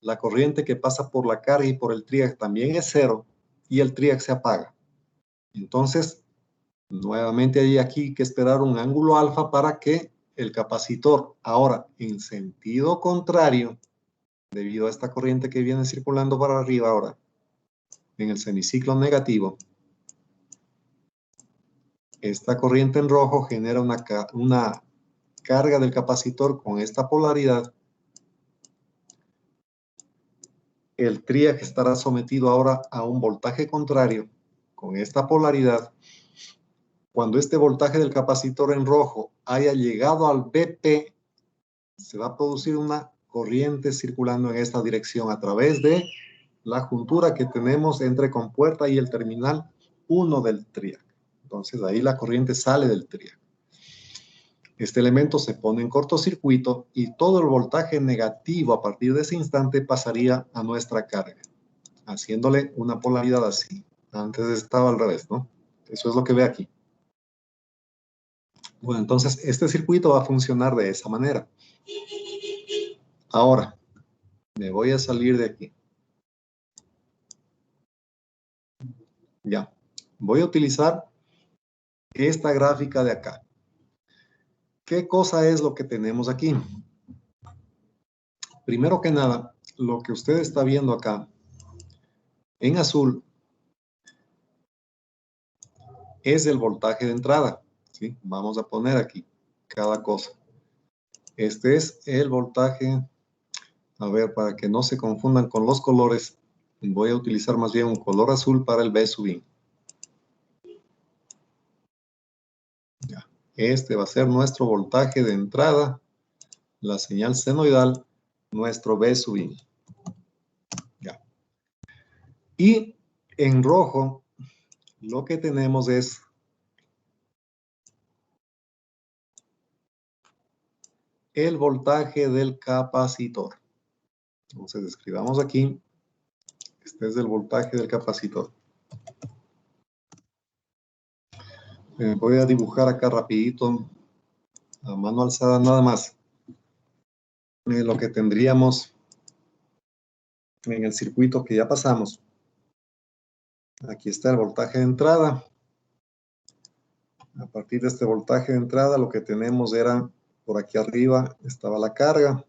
la corriente que pasa por la carga y por el triac también es 0, y el triac se apaga. Entonces, nuevamente hay aquí que esperar un ángulo alfa para que el capacitor, ahora en sentido contrario, debido a esta corriente que viene circulando para arriba ahora, en el semiciclo negativo, esta corriente en rojo genera una carga del capacitor con esta polaridad. El triac estará sometido ahora a un voltaje contrario con esta polaridad. Cuando este voltaje del capacitor en rojo haya llegado al BP, se va a producir una corriente circulando en esta dirección a través de la juntura que tenemos entre compuerta y el terminal 1 del triac. Entonces ahí la corriente sale del triac. Este elemento se pone en cortocircuito y todo el voltaje negativo a partir de ese instante pasaría a nuestra carga, haciéndole una polaridad así. Antes estaba al revés, ¿no? Eso es lo que ve aquí. Bueno, entonces este circuito va a funcionar de esa manera. Ahora, me voy a salir de aquí. Ya. Voy a utilizar esta gráfica de acá. ¿Qué cosa es lo que tenemos aquí? Primero que nada, lo que usted está viendo acá en azul es el voltaje de entrada, ¿sí? Vamos a poner aquí cada cosa. Este es el voltaje. A ver, para que no se confundan con los colores, voy a utilizar más bien un color azul para el B sub I. Ya. Este va a ser nuestro voltaje de entrada, la señal senoidal, nuestro B sub I. Ya. Y en rojo, lo que tenemos es el voltaje del capacitor. Entonces escribamos aquí, este es el voltaje del capacitor. Voy a dibujar acá rapidito, a mano alzada nada más, lo que tendríamos en el circuito que ya pasamos. Aquí está el voltaje de entrada. A partir de este voltaje de entrada, lo que tenemos era, por aquí arriba estaba la carga.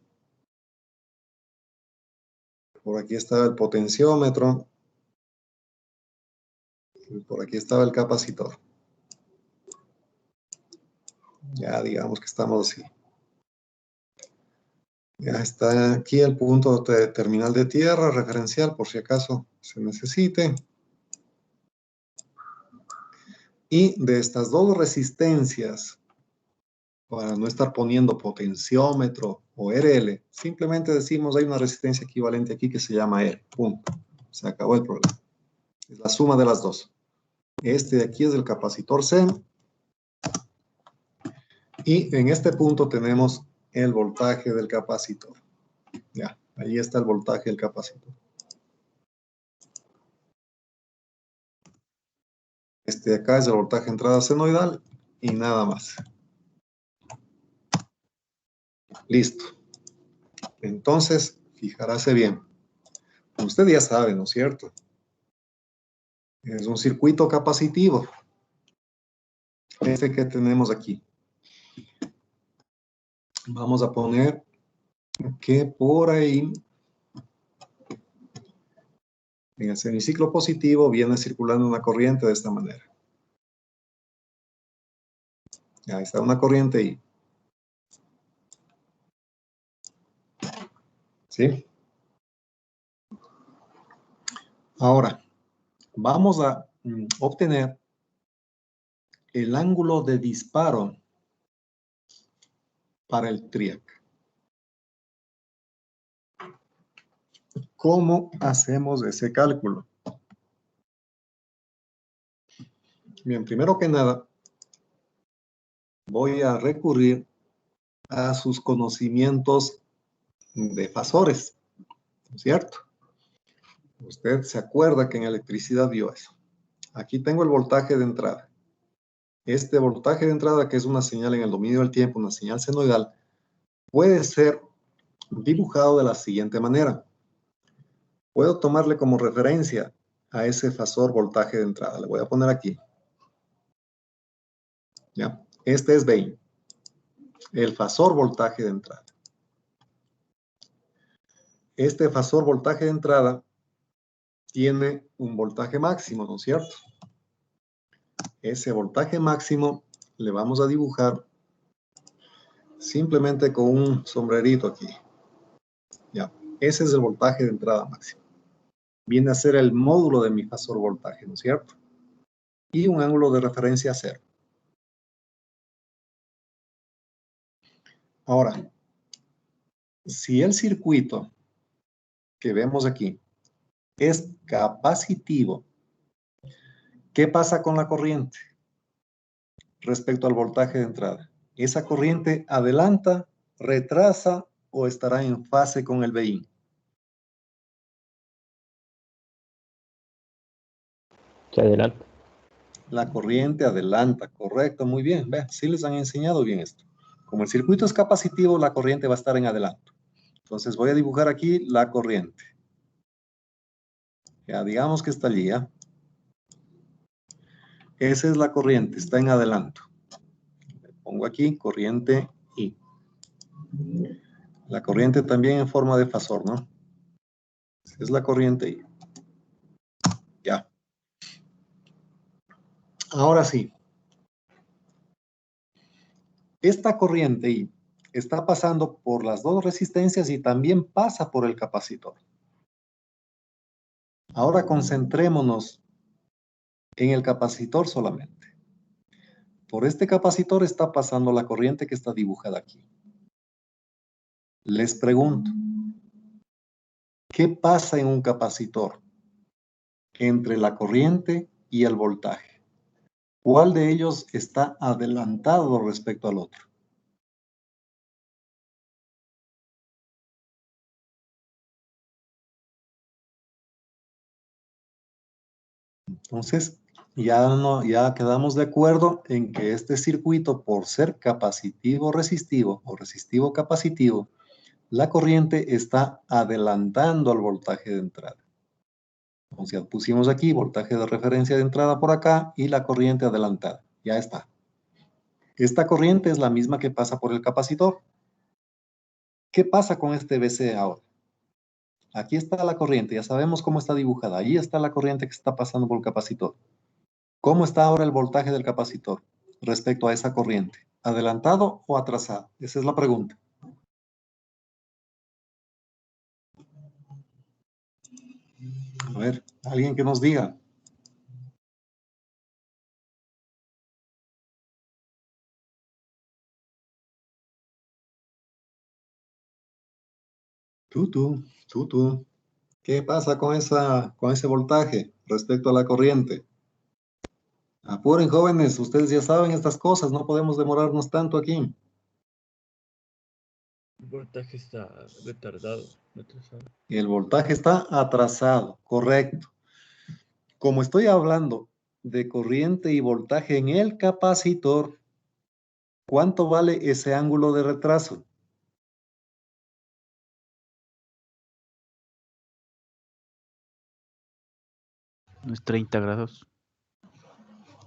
Por aquí estaba el potenciómetro. Y por aquí estaba el capacitor. Ya digamos que estamos así. Ya está aquí el punto de terminal de tierra, referencial, por si acaso se necesite. Y de estas dos resistencias, para no estar poniendo potenciómetro o RL, simplemente decimos hay una resistencia equivalente aquí que se llama R. Punto. Se acabó el problema. Es la suma de las dos. Este de aquí es el capacitor C. Y en este punto tenemos el voltaje del capacitor. Ya, ahí está el voltaje del capacitor. Este de acá es el voltaje de entrada senoidal y nada más. Listo. Entonces, fijarse bien. Usted ya sabe, ¿no es cierto? Es un circuito capacitivo. Este que tenemos aquí. Vamos a poner que por ahí, en el semiciclo positivo, viene circulando una corriente de esta manera. Ahí está una corriente ahí. ¿Sí? Ahora, vamos a obtener el ángulo de disparo para el triac. ¿Cómo hacemos ese cálculo? Bien, primero que nada, voy a recurrir a sus conocimientos de fasores, ¿no es cierto? Usted se acuerda que en electricidad vio eso. Aquí tengo el voltaje de entrada. Este voltaje de entrada, que es una señal en el dominio del tiempo, una señal senoidal, puede ser dibujado de la siguiente manera. Puedo tomarle como referencia a ese fasor voltaje de entrada. Le voy a poner aquí. ¿Ya? Este es VI, el fasor voltaje de entrada. Este fasor voltaje de entrada tiene un voltaje máximo, ¿no es cierto? Ese voltaje máximo le vamos a dibujar simplemente con un sombrerito aquí. Ya, ese es el voltaje de entrada máximo. Viene a ser el módulo de mi fasor voltaje, ¿no es cierto? Y un ángulo de referencia 0. Ahora, si el circuito que vemos aquí es capacitivo, ¿qué pasa con la corriente respecto al voltaje de entrada? ¿Esa corriente adelanta, retrasa o estará en fase con el VI? Se adelanta. La corriente adelanta, correcto, muy bien. Vean, sí les han enseñado bien esto. Como el circuito es capacitivo, la corriente va a estar en adelanto. Entonces voy a dibujar aquí la corriente. Ya digamos que está allí, ¿ya? Esa es la corriente, está en adelanto. Le pongo aquí corriente I. La corriente también en forma de fasor, ¿no? Es la corriente I. Ya. Ahora sí. Esta corriente I está pasando por las dos resistencias y también pasa por el capacitor. Ahora concentrémonos en el capacitor solamente. Por este capacitor está pasando la corriente que está dibujada aquí. Les pregunto, ¿qué pasa en un capacitor entre la corriente y el voltaje? ¿Cuál de ellos está adelantado respecto al otro? Entonces, ya quedamos de acuerdo en que este circuito, por ser capacitivo resistivo o resistivo capacitivo, la corriente está adelantando al voltaje de entrada. Entonces, pusimos aquí voltaje de referencia de entrada por acá y la corriente adelantada. Ya está. Esta corriente es la misma que pasa por el capacitor. ¿Qué pasa con este BC ahora? Aquí está la corriente, ya sabemos cómo está dibujada. Ahí está la corriente que está pasando por el capacitor. ¿Cómo está ahora el voltaje del capacitor respecto a esa corriente? ¿Adelantado o atrasado? Esa es la pregunta. A ver, alguien que nos diga. Tú. ¿Qué pasa con ese voltaje respecto a la corriente? Apuren, jóvenes, ustedes ya saben estas cosas, no podemos demorarnos tanto aquí. El voltaje está retardado, retrasado. El voltaje está atrasado, correcto. Como estoy hablando de corriente y voltaje en el capacitor, ¿cuánto vale ese ángulo de retraso? Unos 30 grados.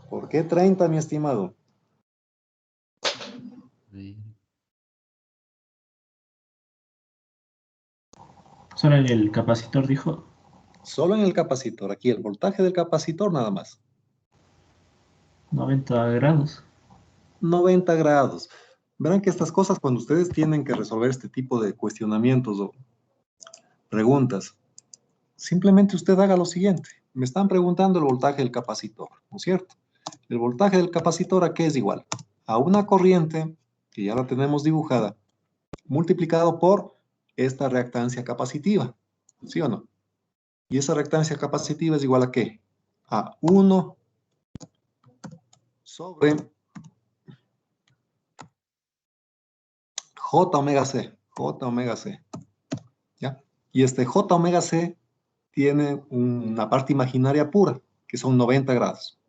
¿Por qué 30, mi estimado? Solo en el capacitor, dijo. Solo en el capacitor, aquí el voltaje del capacitor nada más. 90 grados. 90 grados. Verán que estas cosas, cuando ustedes tienen que resolver este tipo de cuestionamientos o preguntas, simplemente usted haga lo siguiente. Me están preguntando el voltaje del capacitor, ¿no es cierto? El voltaje del capacitor, ¿a qué es igual? A una corriente, que ya la tenemos dibujada, multiplicado por esta reactancia capacitiva. ¿Sí o no? Y esa reactancia capacitiva es igual a ¿qué? A 1 sobre J omega C. J omega C. ¿Ya? Y este J omega C tiene una parte imaginaria pura, que son 90 grados.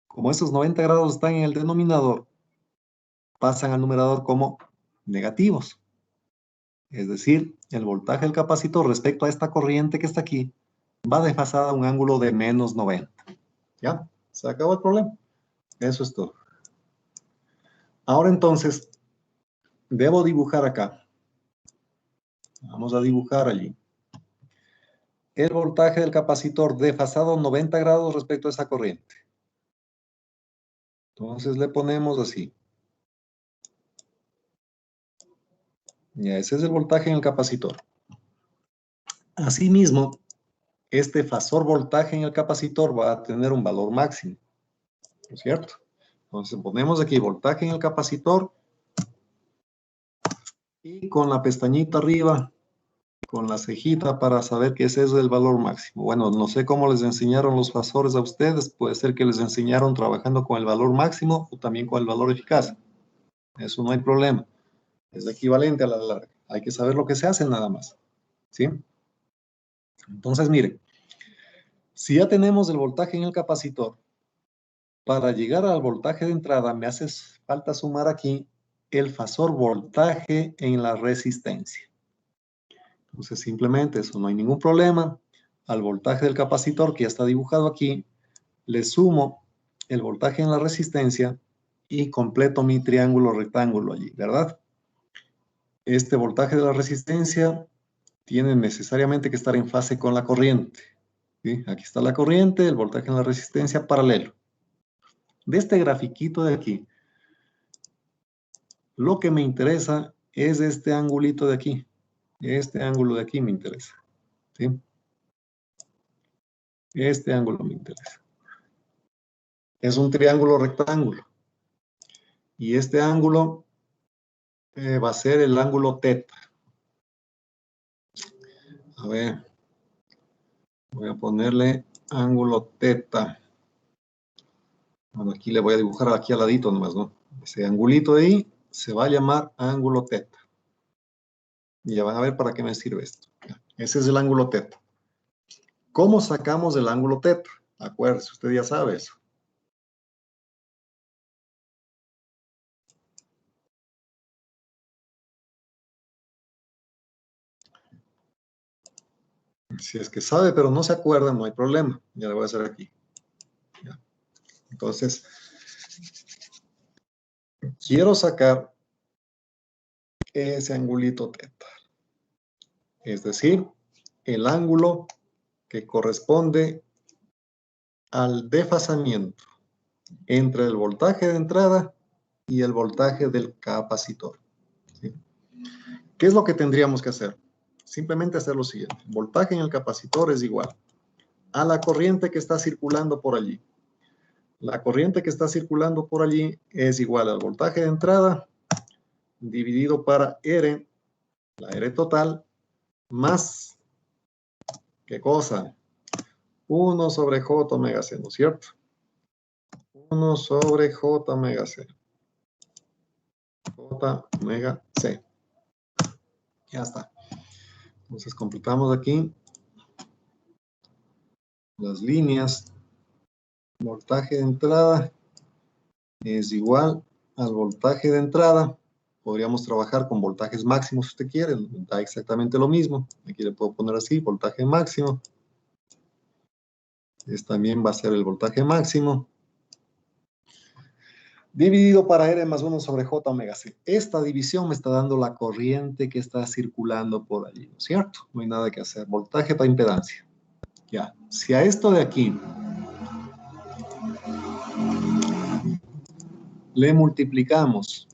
Como esos 90 grados están en el denominador, pasan al numerador como negativos. Es decir, el voltaje del capacitor respecto a esta corriente que está aquí va desfasada a un ángulo de menos 90. ¿Ya? Se acabó el problema. Eso es todo. Ahora entonces, debo dibujar acá. Vamos a dibujar allí. El voltaje del capacitor desfasado 90 grados respecto a esa corriente. Entonces le ponemos así. Ya, ese es el voltaje en el capacitor. Asimismo, este fasor voltaje en el capacitor va a tener un valor máximo. ¿No es cierto? Entonces ponemos aquí voltaje en el capacitor y con la pestañita arriba, con la cejita para saber que ese es el valor máximo. Bueno, no sé cómo les enseñaron los fasores a ustedes. Puede ser que les enseñaron trabajando con el valor máximo o también con el valor eficaz. Eso no hay problema. Es equivalente a la larga. Hay que saber lo que se hace nada más. ¿Sí? Entonces, miren. Si ya tenemos el voltaje en el capacitor, para llegar al voltaje de entrada me hace falta sumar aquí el fasor voltaje en la resistencia. Entonces simplemente eso, no hay ningún problema. Al voltaje del capacitor que ya está dibujado aquí, le sumo el voltaje en la resistencia y completo mi triángulo rectángulo allí, ¿verdad? Este voltaje de la resistencia tiene necesariamente que estar en fase con la corriente. ¿Sí? Aquí está la corriente, el voltaje en la resistencia paralelo. De este grafiquito de aquí, lo que me interesa es este angulito de aquí. Este ángulo de aquí me interesa. ¿Sí? Este ángulo me interesa. Es un triángulo rectángulo. Y este ángulo va a ser el ángulo teta. A ver. Voy a ponerle ángulo teta. Bueno, aquí le voy a dibujar aquí al ladito nomás, ¿no? Ese angulito de ahí se va a llamar ángulo teta. Y ya van a ver para qué me sirve esto. Ese es el ángulo teta. ¿Cómo sacamos el ángulo teta? Acuérdese, usted ya sabe eso. Si es que sabe, pero no se acuerda, no hay problema. Ya le voy a hacer aquí. Ya. Entonces, quiero sacar ese angulito teta. Es decir, el ángulo que corresponde al desfasamiento entre el voltaje de entrada y el voltaje del capacitor. ¿Sí? ¿Qué es lo que tendríamos que hacer? Simplemente hacer lo siguiente. El voltaje en el capacitor es igual a la corriente que está circulando por allí. La corriente que está circulando por allí es igual al voltaje de entrada dividido para R, la R total, más, ¿qué cosa? 1 sobre J omega C, ¿no es cierto? 1 sobre J omega C. J omega C. Ya está. Entonces completamos aquí las líneas. Voltaje de entrada es igual al voltaje de entrada. Podríamos trabajar con voltajes máximos si usted quiere. Da exactamente lo mismo. Aquí le puedo poner así, voltaje máximo. Este también va a ser el voltaje máximo. Dividido para R más 1 sobre J omega C. Esta división me está dando la corriente que está circulando por allí, ¿no es cierto? No hay nada que hacer. Voltaje para impedancia. Ya. Si a esto de aquí le multiplicamos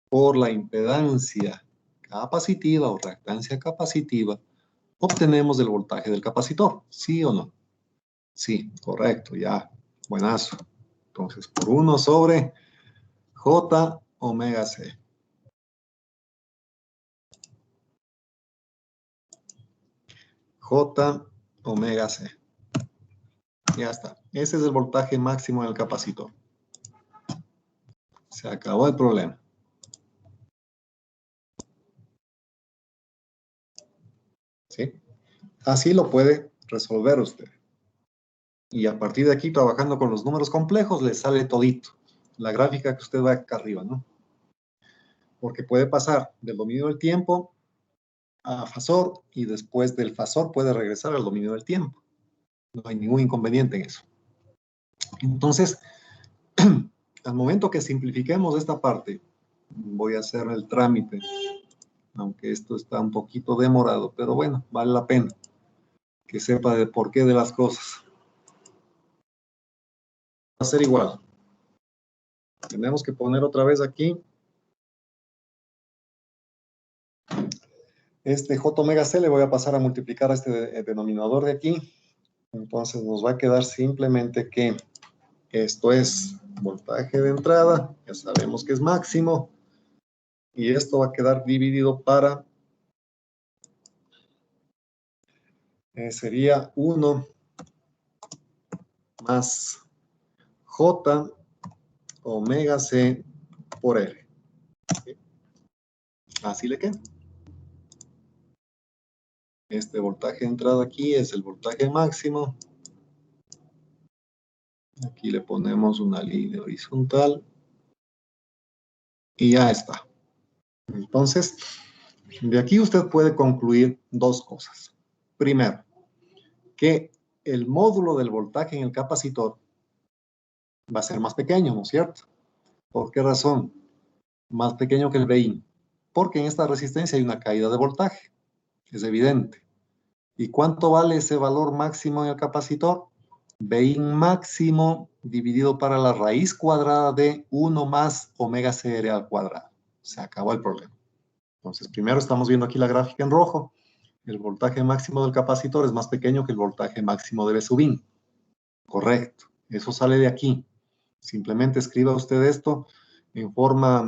por la impedancia capacitiva o reactancia capacitiva, obtenemos el voltaje del capacitor. ¿Sí o no? Sí, correcto, ya. Buenazo. Entonces, por 1 sobre J omega C. J omega C. Ya está. Ese es el voltaje máximo del capacitor. Se acabó el problema. ¿Sí? Así lo puede resolver usted. Y a partir de aquí, trabajando con los números complejos, le sale todito. La gráfica que usted va acá arriba, ¿no? Porque puede pasar del dominio del tiempo a fasor y después del fasor puede regresar al dominio del tiempo. No hay ningún inconveniente en eso. Entonces, al momento que simplifiquemos esta parte, voy a hacer el trámite, aunque esto está un poquito demorado, pero bueno, vale la pena que sepa de por qué de las cosas. Va a ser igual. Tenemos que poner otra vez aquí este J omega C, le voy a pasar a multiplicar a este denominador de aquí. Entonces nos va a quedar simplemente que esto es voltaje de entrada, ya sabemos que es máximo, y esto va a quedar dividido para, sería 1 más J omega C por R. Así le queda. Este voltaje de entrada aquí es el voltaje máximo. Aquí le ponemos una línea horizontal. Y ya está. Entonces, de aquí usted puede concluir dos cosas. Primero, que el módulo del voltaje en el capacitor va a ser más pequeño, ¿no es cierto? ¿Por qué razón? Más pequeño que el Bin. Porque en esta resistencia hay una caída de voltaje. Es evidente. ¿Y cuánto vale ese valor máximo en el capacitor? Bin máximo dividido para la raíz cuadrada de 1 más omega CR al cuadrado. Se acabó el problema. Entonces, primero estamos viendo aquí la gráfica en rojo. El voltaje máximo del capacitor es más pequeño que el voltaje máximo de B sub in. Correcto. Eso sale de aquí. Simplemente escriba usted esto en forma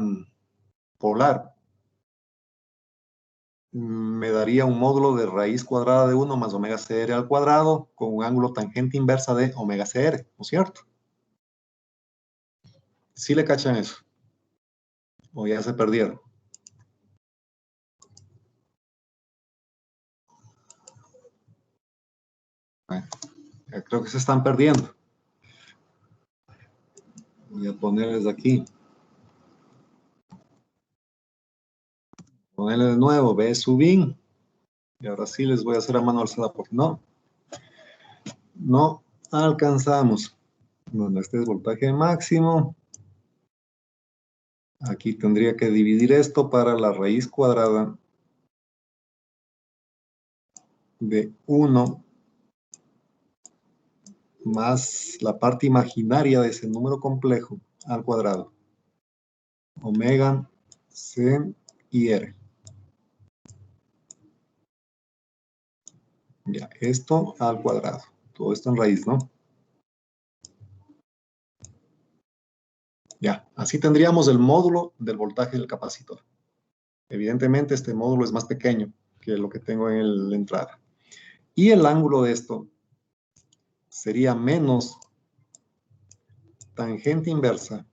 polar. Me daría un módulo de raíz cuadrada de 1 más omega CR al cuadrado con un ángulo tangente inversa de omega CR, ¿no es cierto? ¿Sí le cachan eso? ¿O ya se perdieron? Bueno, ya creo que se están perdiendo. Voy a ponerles aquí. Ponerle de nuevo B sub in. Y ahora sí les voy a hacer a mano alzada porque no alcanzamos. Bueno, este es voltaje máximo. Aquí tendría que dividir esto para la raíz cuadrada de 1 más la parte imaginaria de ese número complejo al cuadrado. Omega, C y R. Ya, esto al cuadrado. Todo esto en raíz, ¿no? Ya, así tendríamos el módulo del voltaje del capacitor. Evidentemente este módulo es más pequeño que lo que tengo en la entrada. Y el ángulo de esto sería menos tangente inversa.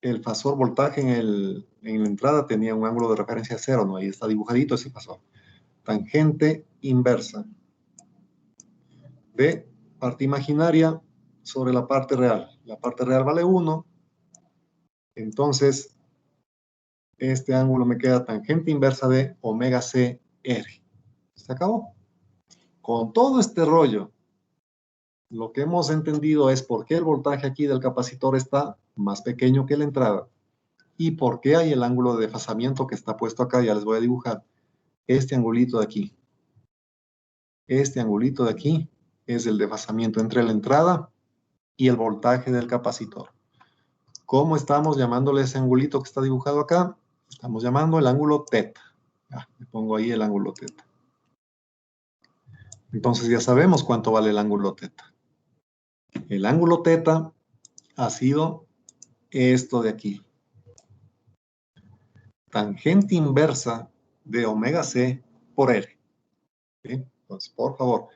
El fasor voltaje en la entrada tenía un ángulo de referencia 0, ¿no? Ahí está dibujadito ese fasor. Tangente inversa de parte imaginaria sobre la parte real. La parte real vale 1. Entonces, este ángulo me queda tangente inversa de omega C R. Se acabó. Con todo este rollo, lo que hemos entendido es por qué el voltaje aquí del capacitor está más pequeño que la entrada y por qué hay el ángulo de desfasamiento que está puesto acá. Ya les voy a dibujar este angulito de aquí. Este angulito de aquí es el desfasamiento entre la entrada y el voltaje del capacitor. ¿Cómo estamos llamándole ese angulito que está dibujado acá? Estamos llamando el ángulo teta. Ya, le pongo ahí el ángulo teta. Entonces ya sabemos cuánto vale el ángulo teta. El ángulo teta ha sido esto de aquí. Tangente inversa de omega C por R. ¿Sí? Entonces, por favor,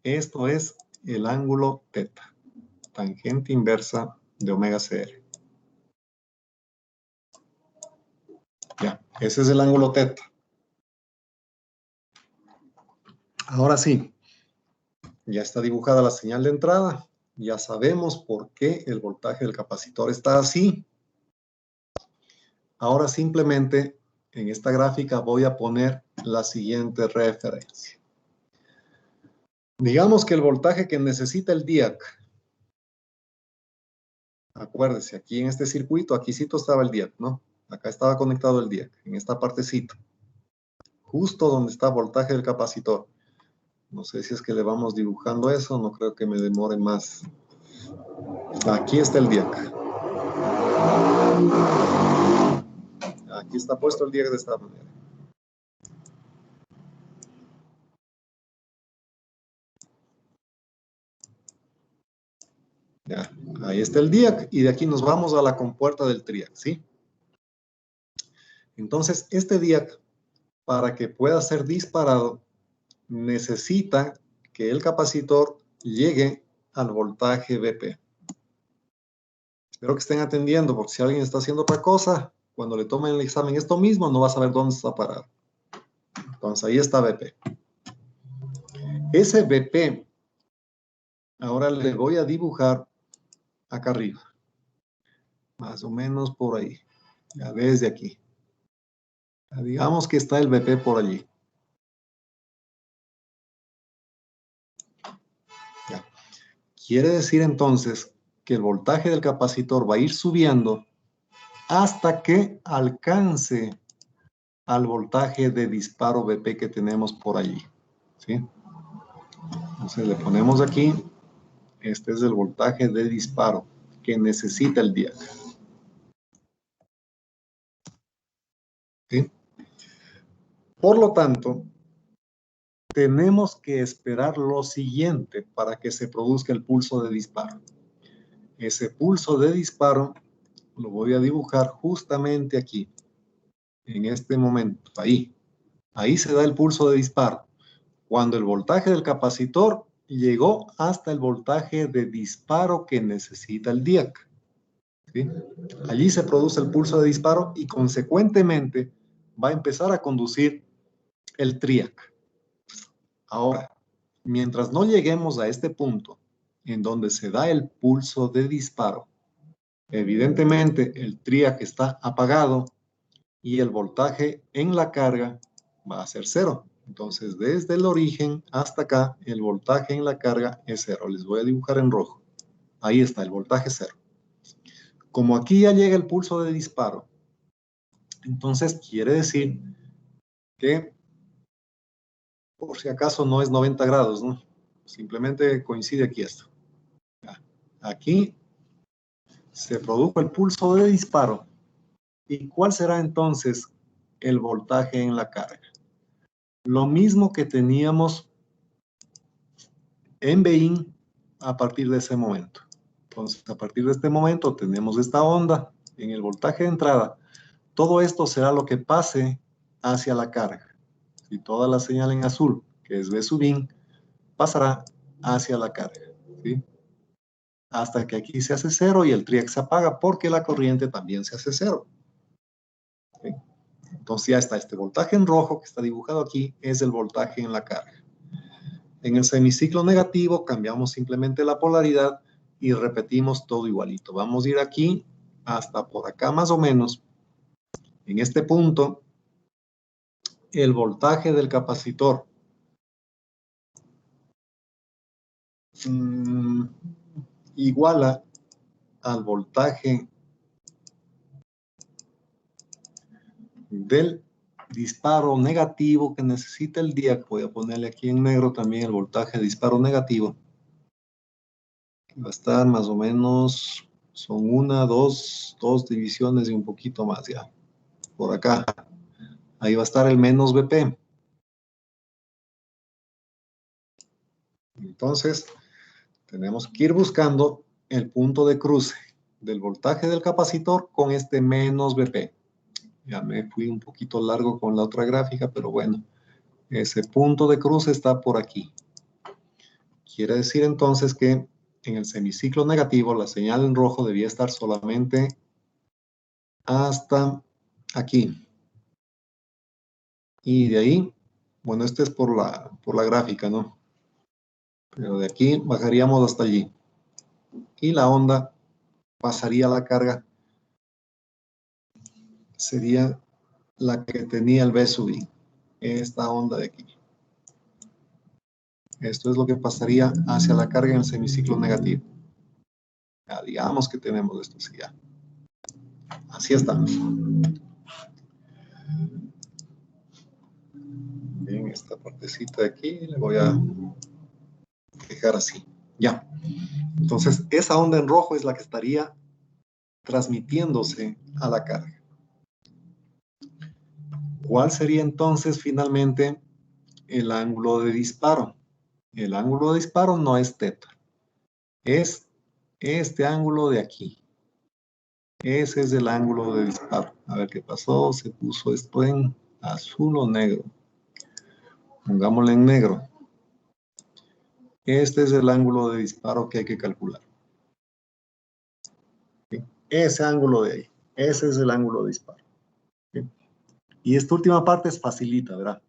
esto es el ángulo teta, tangente inversa de omega CR. Ya, ese es el ángulo teta. Ahora sí, ya está dibujada la señal de entrada. Ya sabemos por qué el voltaje del capacitor está así. Ahora simplemente en esta gráfica voy a poner la siguiente referencia. Digamos que el voltaje que necesita el DIAC, acuérdese, aquí en este circuito, aquí estaba el DIAC, ¿no? Acá estaba conectado el DIAC, en esta partecita. Justo donde está el voltaje del capacitor. No sé si es que le vamos dibujando eso, no creo que me demore más. Aquí está el DIAC. Aquí está puesto el DIAC de esta manera. Ya, ahí está el DIAC y de aquí nos vamos a la compuerta del TRIAC, ¿sí? Entonces, este DIAC, para que pueda ser disparado, necesita que el capacitor llegue al voltaje BP. Espero que estén atendiendo, porque si alguien está haciendo otra cosa, cuando le tomen el examen esto mismo, no va a saber dónde está parado. Entonces, ahí está BP. Ese BP, ahora le voy a dibujar acá arriba. Más o menos por ahí. Ya desde aquí. Ya digamos que está el BP por allí. Ya. Quiere decir entonces que el voltaje del capacitor va a ir subiendo hasta que alcance al voltaje de disparo BP que tenemos por allí. ¿Sí? Entonces le ponemos aquí, este es el voltaje de disparo que necesita el DIAC. ¿Sí? Por lo tanto, tenemos que esperar lo siguiente para que se produzca el pulso de disparo. Ese pulso de disparo lo voy a dibujar justamente aquí, en este momento, ahí. Ahí se da el pulso de disparo. Cuando el voltaje del capacitor llegó hasta el voltaje de disparo que necesita el DIAC. ¿Sí? Allí se produce el pulso de disparo y consecuentemente va a empezar a conducir el TRIAC. Ahora, mientras no lleguemos a este punto en donde se da el pulso de disparo, evidentemente el TRIAC está apagado y el voltaje en la carga va a ser cero. Entonces, desde el origen hasta acá, el voltaje en la carga es cero. Les voy a dibujar en rojo. Ahí está, el voltaje cero. Como aquí ya llega el pulso de disparo, entonces quiere decir que, por si acaso, no es 90 grados, ¿no? Simplemente coincide aquí esto. Aquí se produjo el pulso de disparo. ¿Y cuál será entonces el voltaje en la carga? Lo mismo que teníamos en Bin a partir de ese momento. Entonces, a partir de este momento tenemos esta onda en el voltaje de entrada. Todo esto será lo que pase hacia la carga. Y toda la señal en azul, que es B sub in, pasará hacia la carga. ¿Sí? Hasta que aquí se hace cero y el TRIAC se apaga porque la corriente también se hace cero. ¿Sí? Entonces ya está este voltaje en rojo que está dibujado aquí, es el voltaje en la carga. En el semiciclo negativo cambiamos simplemente la polaridad y repetimos todo igualito. Vamos a ir aquí hasta por acá más o menos. En este punto, el voltaje del capacitor iguala al voltaje del disparo negativo que necesita el DIAC. Voy a ponerle aquí en negro también el voltaje de disparo negativo. Va a estar más o menos, son dos divisiones y un poquito más ya. Por acá. Ahí va a estar el menos BP. Entonces, tenemos que ir buscando el punto de cruce del voltaje del capacitor con este menos BP. Ya me fui un poquito largo con la otra gráfica, pero bueno, Ese punto de cruce está por aquí. Quiere decir entonces que en el semiciclo negativo la señal en rojo debía estar solamente hasta aquí. Y de ahí, bueno, este es por la gráfica, ¿no? Pero de aquí bajaríamos hasta allí. Y la onda pasaría a la carga. Sería la que tenía el B sub I. Esta onda de aquí. Esto es lo que pasaría hacia la carga en el semiciclo negativo. Ya, digamos que tenemos esto así ya. Así estamos. Bien, esta partecita de aquí le voy a dejar así. Ya. Entonces, esa onda en rojo es la que estaría transmitiéndose a la carga. ¿Cuál sería entonces finalmente el ángulo de disparo? El ángulo de disparo no es teta. Es este ángulo de aquí. Ese es el ángulo de disparo. A ver qué pasó. Se puso esto en azul o negro. Pongámoslo en negro. Este es el ángulo de disparo que hay que calcular. ¿Sí? Ese ángulo de ahí. Ese es el ángulo de disparo. ¿Sí? Y esta última parte es facilita, ¿verdad?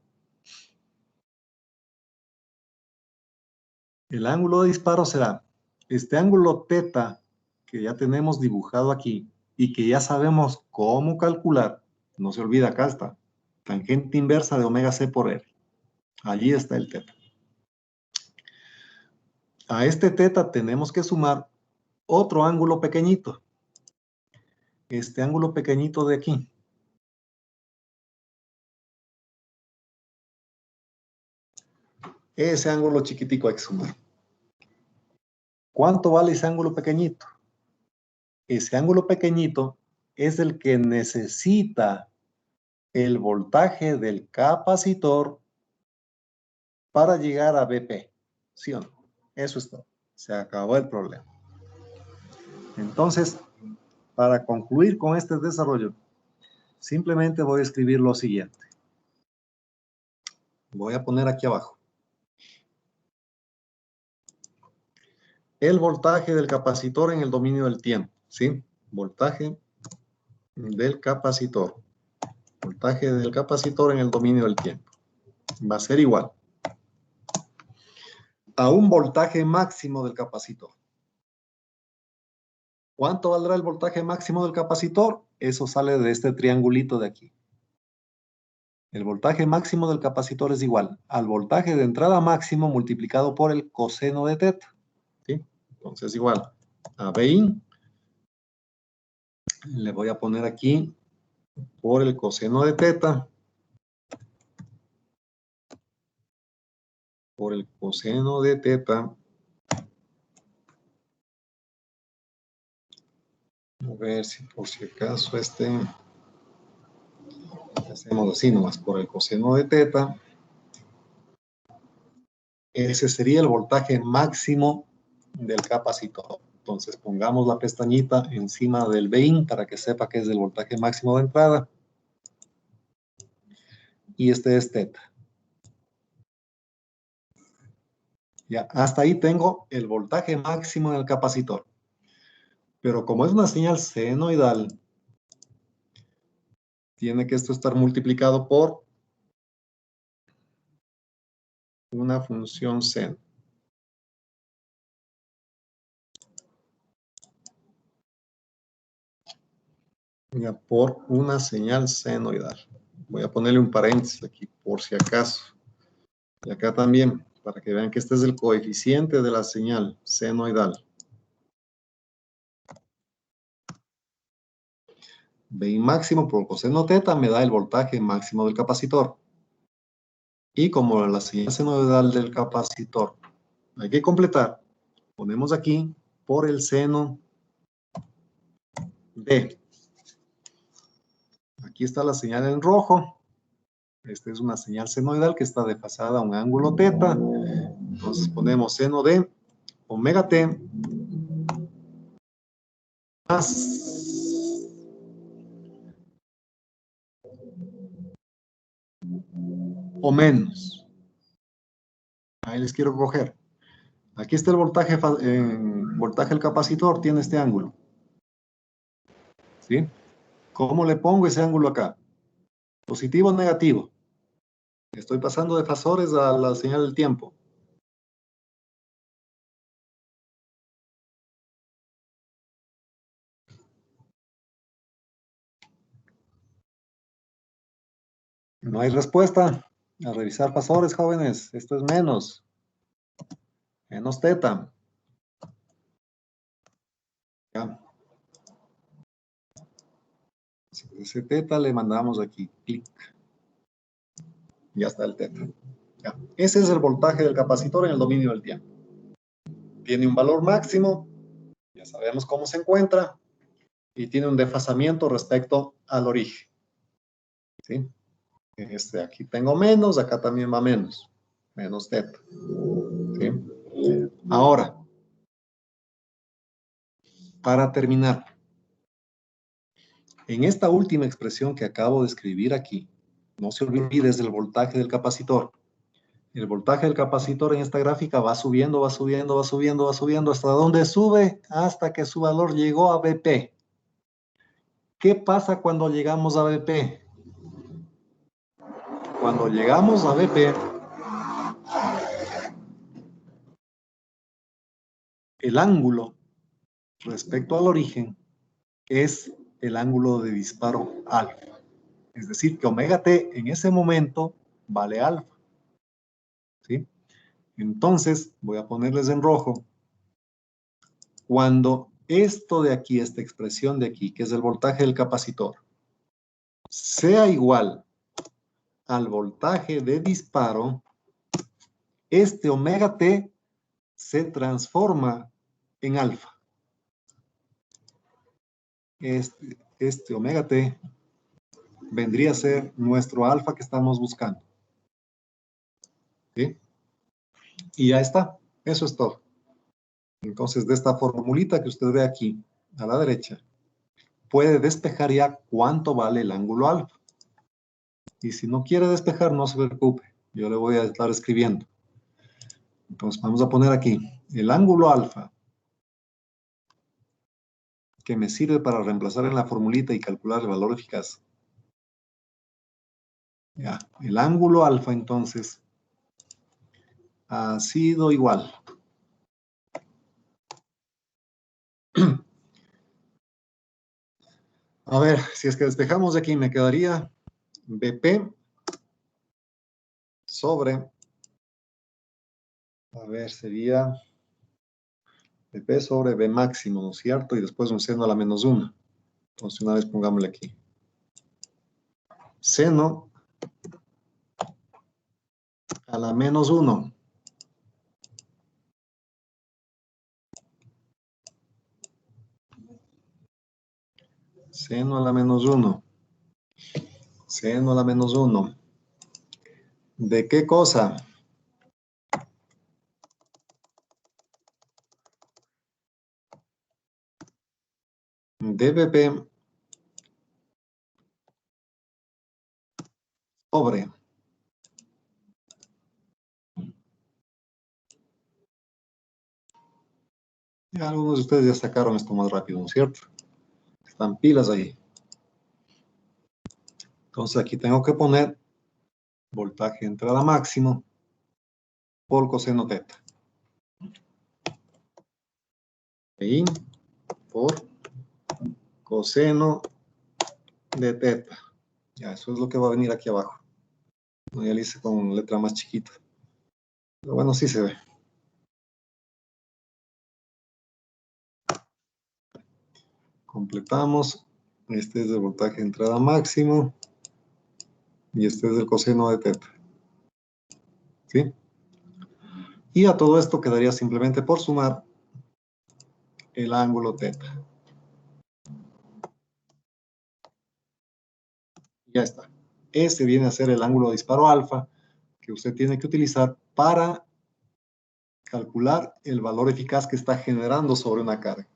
El ángulo de disparo será este ángulo teta que ya tenemos dibujado aquí y que ya sabemos cómo calcular. No se olvida, acá está. Tangente inversa de omega c por r. Allí está el teta. A este teta tenemos que sumar otro ángulo pequeñito. Este ángulo pequeñito de aquí. Ese ángulo chiquitico hay que sumar. ¿Cuánto vale ese ángulo pequeñito? Ese ángulo pequeñito es el que necesita el voltaje del capacitor para llegar a BP. ¿Sí o no? Eso es todo. Se acabó el problema. Entonces, para concluir con este desarrollo, simplemente voy a escribir lo siguiente. Voy a poner aquí abajo. El voltaje del capacitor en el dominio del tiempo. ¿Sí? Voltaje del capacitor. Voltaje del capacitor en el dominio del tiempo. Va a ser igual a un voltaje máximo del capacitor. ¿Cuánto valdrá el voltaje máximo del capacitor? Eso sale de este triangulito de aquí. El voltaje máximo del capacitor es igual al voltaje de entrada máximo multiplicado por el coseno de teta. ¿Sí? Entonces igual a BI. Le voy a poner aquí por el coseno de teta. Por el coseno de teta. A ver si por si acaso hacemos así nomás, por el coseno de teta. Ese sería el voltaje máximo del capacitor. Entonces pongamos la pestañita encima del BIN para que sepa que es el voltaje máximo de entrada. Y este es teta. Ya, hasta ahí tengo el voltaje máximo del capacitor. Pero como es una señal senoidal, tiene que esto estar multiplicado por una función seno. Ya, por una señal senoidal. Voy a ponerle un paréntesis aquí, por si acaso. Y acá también, para que vean que este es el coeficiente de la señal senoidal. B máximo por coseno teta me da el voltaje máximo del capacitor. Y como la señal senoidal del capacitor hay que completar, ponemos aquí por el seno de. Aquí está la señal en rojo. Esta es una señal senoidal que está desfasada a un ángulo teta. Entonces ponemos seno de omega t más o menos. Ahí les quiero coger. Aquí está el voltaje del capacitor, tiene este ángulo. ¿Sí? ¿Cómo le pongo ese ángulo acá? ¿Positivo o negativo? Estoy pasando de fasores a la señal del tiempo. No hay respuesta. A revisar fasores, jóvenes. Esto es menos. Menos teta. Ya. Ese teta le mandamos aquí. Clic. Ya está el teta. Ya. Ese es el voltaje del capacitor en el dominio del tiempo. Tiene un valor máximo. Ya sabemos cómo se encuentra. Y tiene un desfasamiento respecto al origen. ¿Sí? Aquí tengo menos, acá también va menos. Menos teta. ¿Sí? Ahora, para terminar, en esta última expresión que acabo de escribir aquí, no se olvides del voltaje del capacitor. El voltaje del capacitor en esta gráfica va subiendo, va subiendo, va subiendo, va subiendo. ¿Hasta dónde sube? Hasta que su valor llegó a BP. ¿Qué pasa cuando llegamos a BP? Cuando llegamos a BP, el ángulo respecto al origen es el ángulo de disparo alfa. Es decir, que omega t en ese momento vale alfa. ¿Sí? Entonces, voy a ponerles en rojo. Cuando esto de aquí, esta expresión de aquí, que es el voltaje del capacitor, sea igual al voltaje de disparo, este omega t se transforma en alfa. Este omega t vendría a ser nuestro alfa que estamos buscando. ¿Sí? Y ya está. Eso es todo. Entonces, de esta formulita que usted ve aquí, a la derecha, puede despejar ya cuánto vale el ángulo alfa. Y si no quiere despejar, no se preocupe. Yo le voy a estar escribiendo. Entonces, vamos a poner aquí el ángulo alfa, que me sirve para reemplazar en la formulita y calcular el valor eficaz. Ya, el ángulo alfa, entonces, ha sido igual. A ver, si es que despejamos de aquí, me quedaría BP sobre, a ver, sería BP sobre B máximo, ¿no es cierto? Y después un seno a la menos 1. Entonces, una vez pongámosle aquí. Seno a la menos 1. Seno a la menos 1. Seno a la menos 1. ¿De qué cosa? De BP sobre. Ya algunos de ustedes ya sacaron esto más rápido, ¿no es cierto? Están pilas ahí. Entonces aquí tengo que poner voltaje de entrada máximo por coseno teta. Y por coseno de teta. Ya, eso es lo que va a venir aquí abajo. No, ya lo hice con letra más chiquita. Pero bueno, sí se ve. Completamos. Este es el voltaje de entrada máximo. Y este es el coseno de teta. ¿Sí? Y a todo esto quedaría simplemente por sumar el ángulo teta. Ya está. Ese viene a ser el ángulo de disparo alfa que usted tiene que utilizar para calcular el valor eficaz que está generando sobre una carga.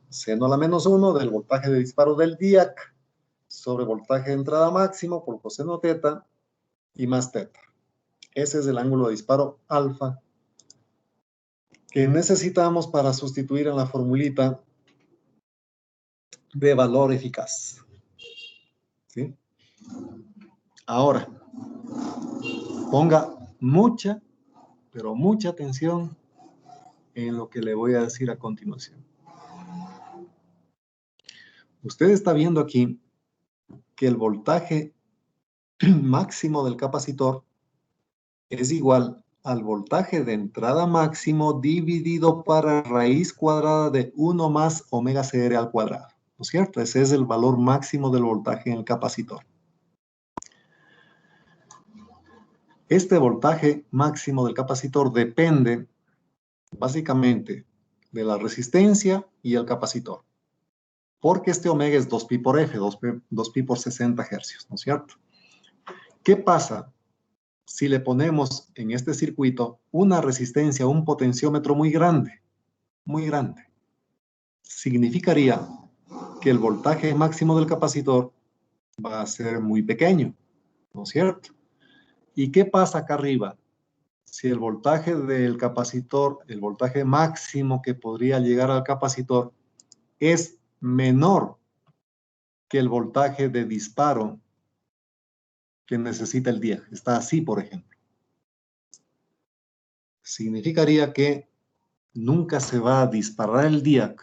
Seno a la menos 1 del voltaje de disparo del DIAC sobre voltaje de entrada máximo por coseno teta y más teta. Ese es el ángulo de disparo alfa que necesitamos para sustituir en la formulita de valor eficaz. ¿Sí? Ahora, ponga mucha, pero mucha atención en lo que le voy a decir a continuación. Usted está viendo aquí que el voltaje máximo del capacitor es igual al voltaje de entrada máximo dividido para raíz cuadrada de 1 más omega CR al cuadrado. ¿No es cierto? Ese es el valor máximo del voltaje en el capacitor. Este voltaje máximo del capacitor depende básicamente de la resistencia y el capacitor. Porque este omega es 2pi por F, 2pi por 60 hercios, ¿no es cierto? ¿Qué pasa si le ponemos en este circuito una resistencia, un potenciómetro muy grande? Muy grande. Significaría que el voltaje máximo del capacitor va a ser muy pequeño, ¿no es cierto? ¿Y qué pasa acá arriba? Si el voltaje del capacitor, el voltaje máximo que podría llegar al capacitor es menor que el voltaje de disparo que necesita el DIAC. Está así, por ejemplo. Significaría que nunca se va a disparar el DIAC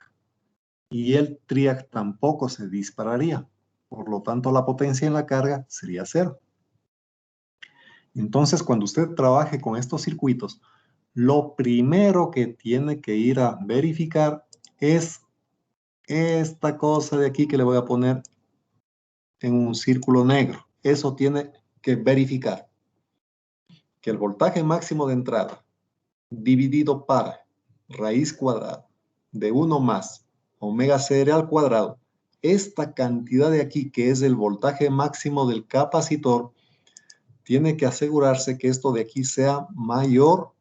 y el TRIAC tampoco se dispararía. Por lo tanto, la potencia en la carga sería 0. Entonces, cuando usted trabaje con estos circuitos, lo primero que tiene que ir a verificar es esta cosa de aquí que le voy a poner en un círculo negro. Eso tiene que verificar. Que el voltaje máximo de entrada dividido para raíz cuadrada de 1 más omega CR al cuadrado, esta cantidad de aquí que es el voltaje máximo del capacitor, tiene que asegurarse que esto de aquí sea mayor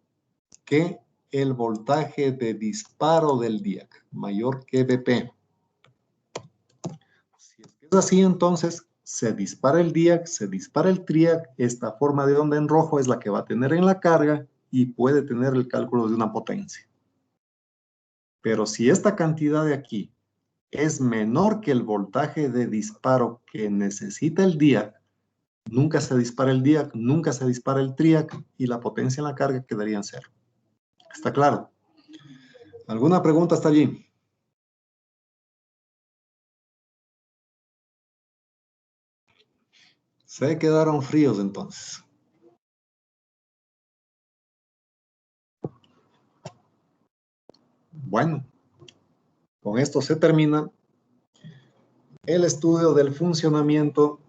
que el voltaje de disparo del DIAC, mayor que Vp. Si es así, entonces se dispara el DIAC, se dispara el TRIAC, esta forma de onda en rojo es la que va a tener en la carga y puede tener el cálculo de una potencia. Pero si esta cantidad de aquí es menor que el voltaje de disparo que necesita el DIAC, nunca se dispara el DIAC, nunca se dispara el TRIAC y la potencia en la carga quedaría en 0. ¿Está claro? ¿Alguna pregunta hasta allí? Se quedaron fríos entonces. Bueno, con esto se termina el estudio del funcionamiento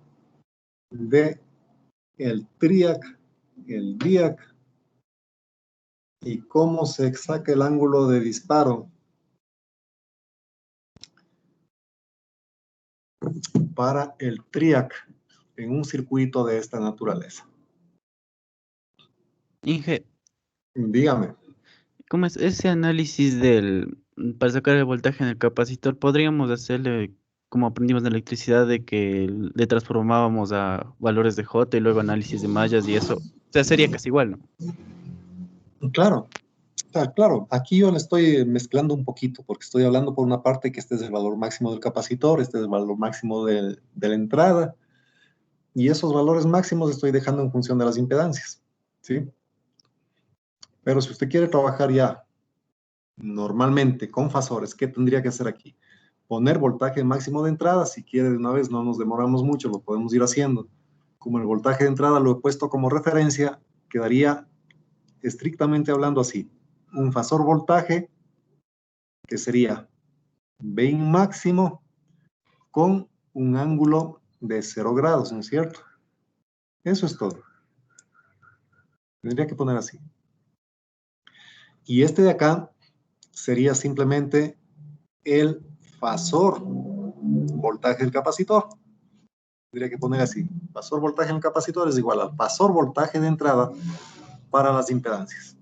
de el TRIAC, el DIAC y cómo se saca el ángulo de disparo para el TRIAC en un circuito de esta naturaleza. Inge, Dígame. ¿cómo es ese análisis para sacar el voltaje en el capacitor? ¿Podríamos hacerle, como aprendimos en electricidad, de que le transformábamos a valores de J y luego análisis de mallas y eso? O sea, sería casi igual, ¿no? Claro. Claro, aquí yo le estoy mezclando un poquito porque estoy hablando por una parte que este es el valor máximo del capacitor, este es el valor máximo de la entrada y esos valores máximos estoy dejando en función de las impedancias, ¿sí? Pero si usted quiere trabajar ya normalmente con fasores, ¿qué tendría que hacer aquí? Poner voltaje máximo de entrada, si quiere de una vez, no nos demoramos mucho, lo podemos ir haciendo. Como el voltaje de entrada lo he puesto como referencia, quedaría estrictamente hablando así. Un fasor voltaje que sería Vin máximo con un ángulo de 0 grados, ¿no es cierto? Eso es todo. Tendría que poner así. Y este de acá sería simplemente el fasor voltaje del capacitor. Tendría que poner así. Fasor voltaje del capacitor es igual al fasor voltaje de entrada para las impedancias.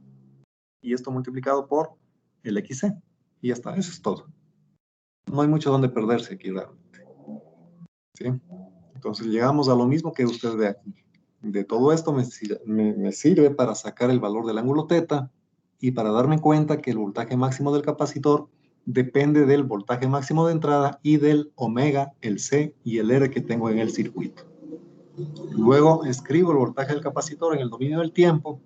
Y esto multiplicado por el XC. Y ya está, eso es todo. No hay mucho donde perderse aquí realmente. ¿Sí? Entonces llegamos a lo mismo que usted ve aquí. de todo esto me sirve para sacar el valor del ángulo θ y para darme cuenta que el voltaje máximo del capacitor depende del voltaje máximo de entrada y del omega, el C y el R que tengo en el circuito. Luego escribo el voltaje del capacitor en el dominio del tiempo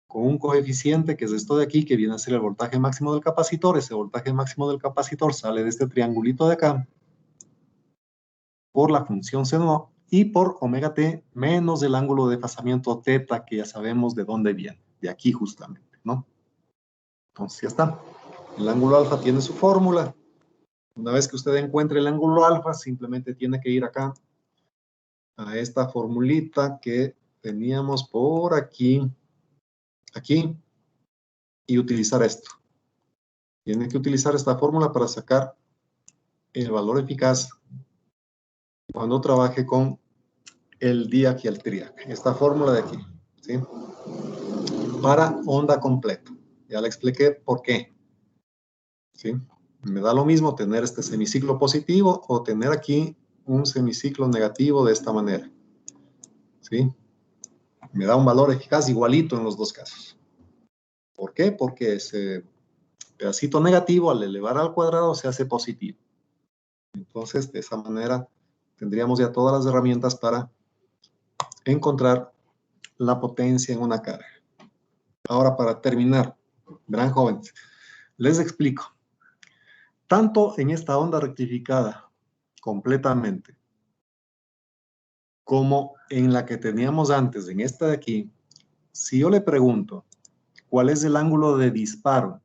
con un coeficiente que es esto de aquí, que viene a ser el voltaje máximo del capacitor. Ese voltaje máximo del capacitor sale de este triangulito de acá por la función seno y por omega t menos el ángulo de desfasamiento θ, que ya sabemos de dónde viene, de aquí justamente, ¿no? Entonces ya está. El ángulo alfa tiene su fórmula. Una vez que usted encuentre el ángulo alfa, simplemente tiene que ir acá a esta formulita que teníamos por aquí, y utilizar esto. Tiene que utilizar esta fórmula para sacar el valor eficaz cuando trabaje con el DIAC y el TRIAC. Esta fórmula de aquí, ¿sí? Para onda completa. Ya le expliqué por qué, ¿sí? Me da lo mismo tener este semiciclo positivo o tener aquí un semiciclo negativo de esta manera, ¿sí? Me da un valor eficaz igualito en los dos casos. ¿Por qué? Porque ese pedacito negativo al elevar al cuadrado se hace positivo. Entonces, de esa manera tendríamos ya todas las herramientas para encontrar la potencia en una carga. Ahora, para terminar, verán, jóvenes, les explico. Tanto en esta onda rectificada completamente, como en la que teníamos antes, en esta de aquí, si yo le pregunto cuál es el ángulo de disparo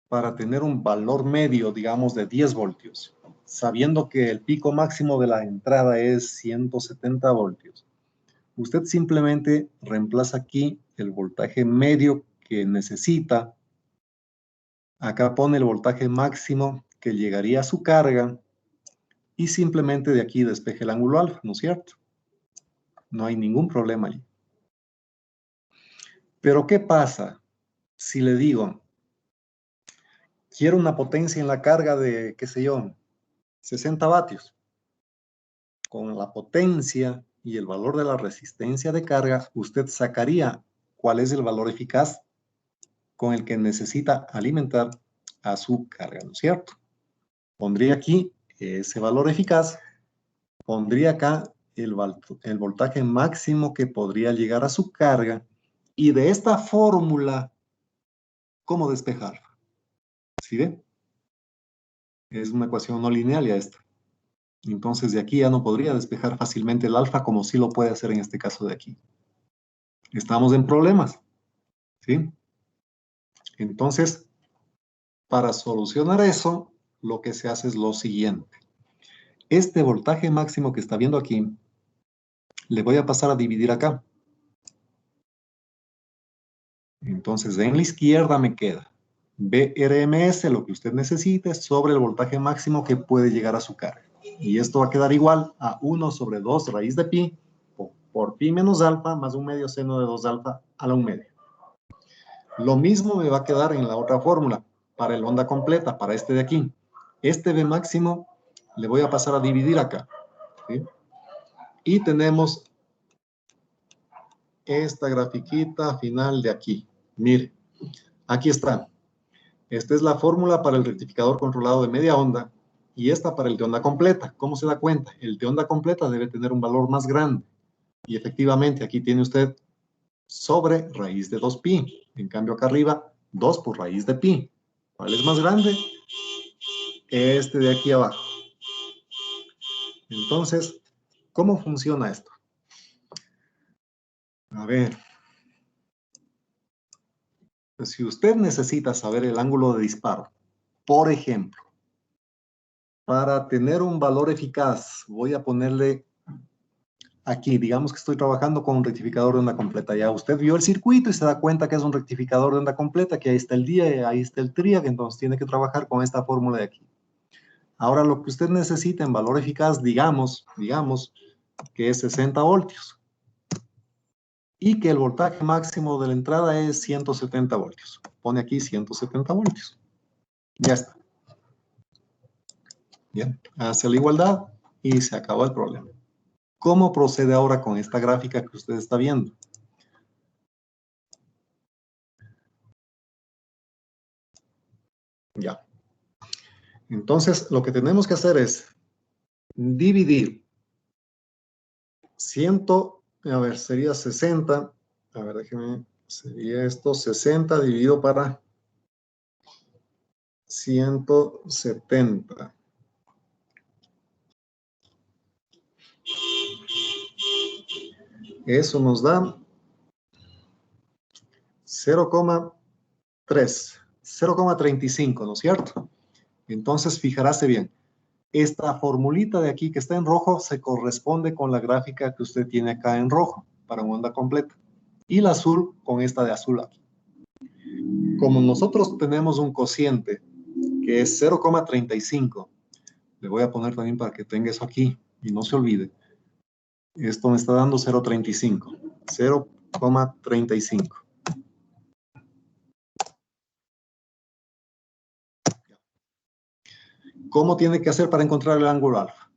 para tener un valor medio, digamos, de 10 voltios, sabiendo que el pico máximo de la entrada es 170 voltios, usted simplemente reemplaza aquí el voltaje medio que necesita. Acá pone el voltaje máximo que llegaría a su carga y simplemente de aquí despeje el ángulo alfa, ¿no es cierto? No hay ningún problema allí. Pero ¿qué pasa si le digo, quiero una potencia en la carga de, qué sé yo, 60 vatios? Con la potencia y el valor de la resistencia de carga, usted sacaría cuál es el valor eficaz con el que necesita alimentar a su carga, ¿no es cierto? Pondría aquí ese valor eficaz, pondría acá el voltaje máximo que podría llegar a su carga, y de esta fórmula, ¿cómo despejar? ¿Sí ve? Es una ecuación no lineal ya esta. Entonces de aquí ya no podría despejar fácilmente el alfa como sí lo puede hacer en este caso de aquí. Estamos en problemas, ¿sí? Entonces, para solucionar eso, lo que se hace es lo siguiente. Este voltaje máximo que está viendo aquí, le voy a pasar a dividir acá. Entonces, en la izquierda me queda BRMS, lo que usted necesite, sobre el voltaje máximo que puede llegar a su carga. Y esto va a quedar igual a 1 sobre 2 raíz de pi por pi menos alfa más un medio seno de 2 alfa a la 1 medio. Lo mismo me va a quedar en la otra fórmula, para el onda completa, para este de aquí. Este B máximo le voy a pasar a dividir acá, ¿sí? Y tenemos esta grafiquita final de aquí. Mire, aquí está. Esta es la fórmula para el rectificador controlado de media onda y esta para el de onda completa. ¿Cómo se da cuenta? El de onda completa debe tener un valor más grande. Y efectivamente, aquí tiene usted sobre raíz de 2pi. En cambio, acá arriba, 2 por raíz de pi. ¿Cuál es más grande? Este de aquí abajo. Entonces, ¿cómo funciona esto? A ver. Si usted necesita saber el ángulo de disparo, por ejemplo, para tener un valor eficaz, voy a ponerle aquí, digamos que estoy trabajando con un rectificador de onda completa. Ya usted vio el circuito y se da cuenta que es un rectificador de onda completa, que ahí está el día y ahí está el TRIAC, entonces tiene que trabajar con esta fórmula de aquí. Ahora, lo que usted necesita en valor eficaz, digamos que es 60 voltios. Y que el voltaje máximo de la entrada es 170 voltios. Pone aquí 170 voltios. Ya está. Bien, hace la igualdad y se acabó el problema. ¿Cómo procede ahora con esta gráfica que usted está viendo? Ya. Entonces, lo que tenemos que hacer es dividir 100, a ver, sería 60, a ver, déjeme, sería esto, 60 dividido para 170. Eso nos da 0,3, 0,35, ¿no es cierto? Entonces, fijarse bien. Esta formulita de aquí que está en rojo se corresponde con la gráfica que usted tiene acá en rojo para una onda completa. Y la azul con esta de azul aquí. Como nosotros tenemos un cociente que es 0,35, le voy a poner también para que tenga eso aquí y no se olvide. Esto me está dando 0,35. 0,35. ¿Cómo tiene que hacer para encontrar el ángulo alfa?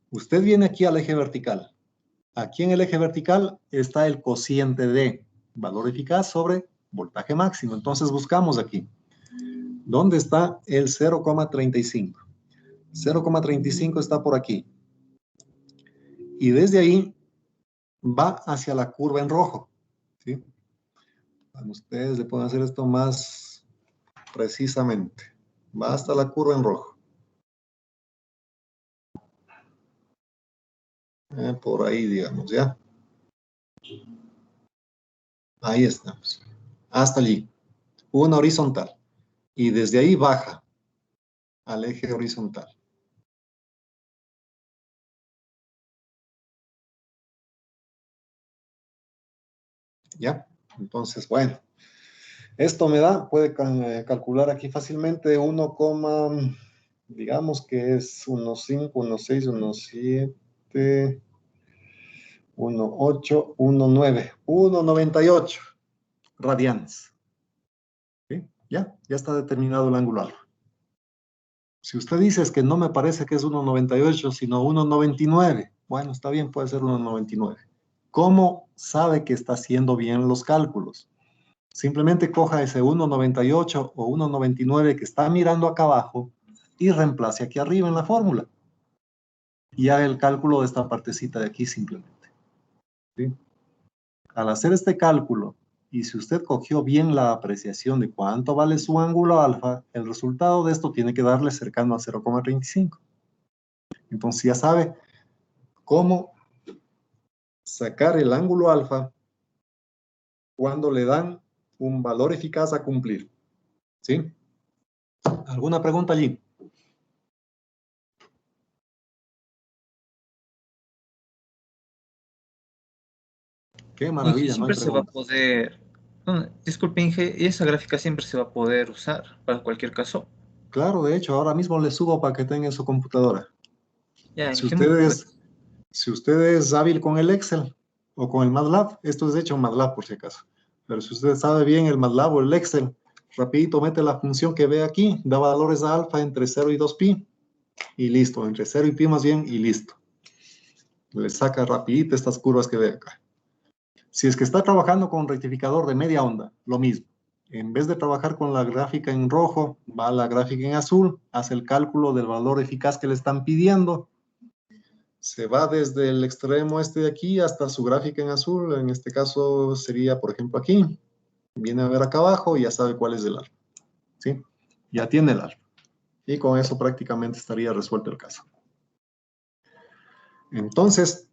Usted viene aquí al eje vertical. Aquí en el eje vertical está el cociente de valor eficaz sobre voltaje máximo. Entonces buscamos aquí. ¿Dónde está el 0,35? 0,35 está por aquí. Y desde ahí va hacia la curva en rojo. ¿Sí? Ustedes le pueden hacer esto más precisamente. Va hasta la curva en rojo. Por ahí, digamos, ¿ya? Ahí estamos. Hasta allí. Una horizontal. Y desde ahí baja al eje horizontal. ¿Ya? Entonces, bueno. Esto me da, puede calcular aquí fácilmente 1, digamos que es 1,5, 1,6, 1,7, 1,8, 1,9, 1,98 radians. ¿Sí? Ya está determinado el ángulo alfa. Si usted dice es que no me parece que es 1,98, sino 1,99, bueno, está bien, puede ser 1,99. ¿Cómo sabe que está haciendo bien los cálculos? Simplemente coja ese 1,98 o 1,99 que está mirando acá abajo y reemplace aquí arriba en la fórmula. Y haga el cálculo de esta partecita de aquí simplemente. ¿Sí? Al hacer este cálculo, y si usted cogió bien la apreciación de cuánto vale su ángulo alfa, el resultado de esto tiene que darle cercano a 0,35. Entonces ya sabe cómo sacar el ángulo alfa cuando le dan un valor eficaz a cumplir. ¿Sí? ¿Alguna pregunta allí? Qué Inge, maravilla, no hay siempre se va a preguntas. poder. Disculpe, Inge, ¿y esa gráfica siempre se va a poder usar para cualquier caso? Claro, de hecho, ahora mismo le subo para que tenga en su computadora. Ya, Si ¿en qué usted módulo? es, si usted es hábil con el Excel o con el MATLAB, esto es de hecho un MATLAB por si acaso, pero si usted sabe bien el MATLAB o el Excel, rapidito mete la función que ve aquí, da valores a alfa entre 0 y 2pi, y listo, entre 0 y pi más bien, y listo. Le saca rapidito estas curvas que ve acá. Si es que está trabajando con un rectificador de media onda, lo mismo. En vez de trabajar con la gráfica en rojo, va a la gráfica en azul, hace el cálculo del valor eficaz que le están pidiendo, se va desde el extremo este de aquí hasta su gráfica en azul, en este caso sería, por ejemplo, aquí. Viene a ver acá abajo y ya sabe cuál es el alfa. ¿Sí? Ya tiene el alfa. Y con eso prácticamente estaría resuelto el caso. Entonces,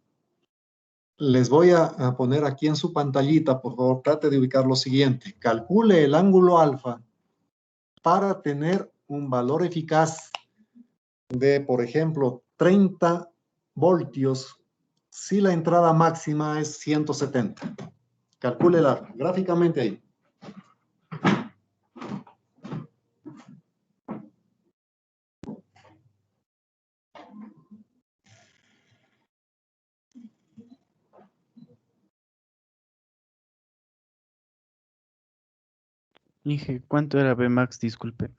les voy a poner aquí en su pantallita, por favor, trate de ubicar lo siguiente. Calcule el ángulo alfa para tener un valor eficaz de, por ejemplo, 30 voltios si la entrada máxima es 170. Calcúlela gráficamente ahí. Inge, ¿cuánto era Bmax? Disculpe.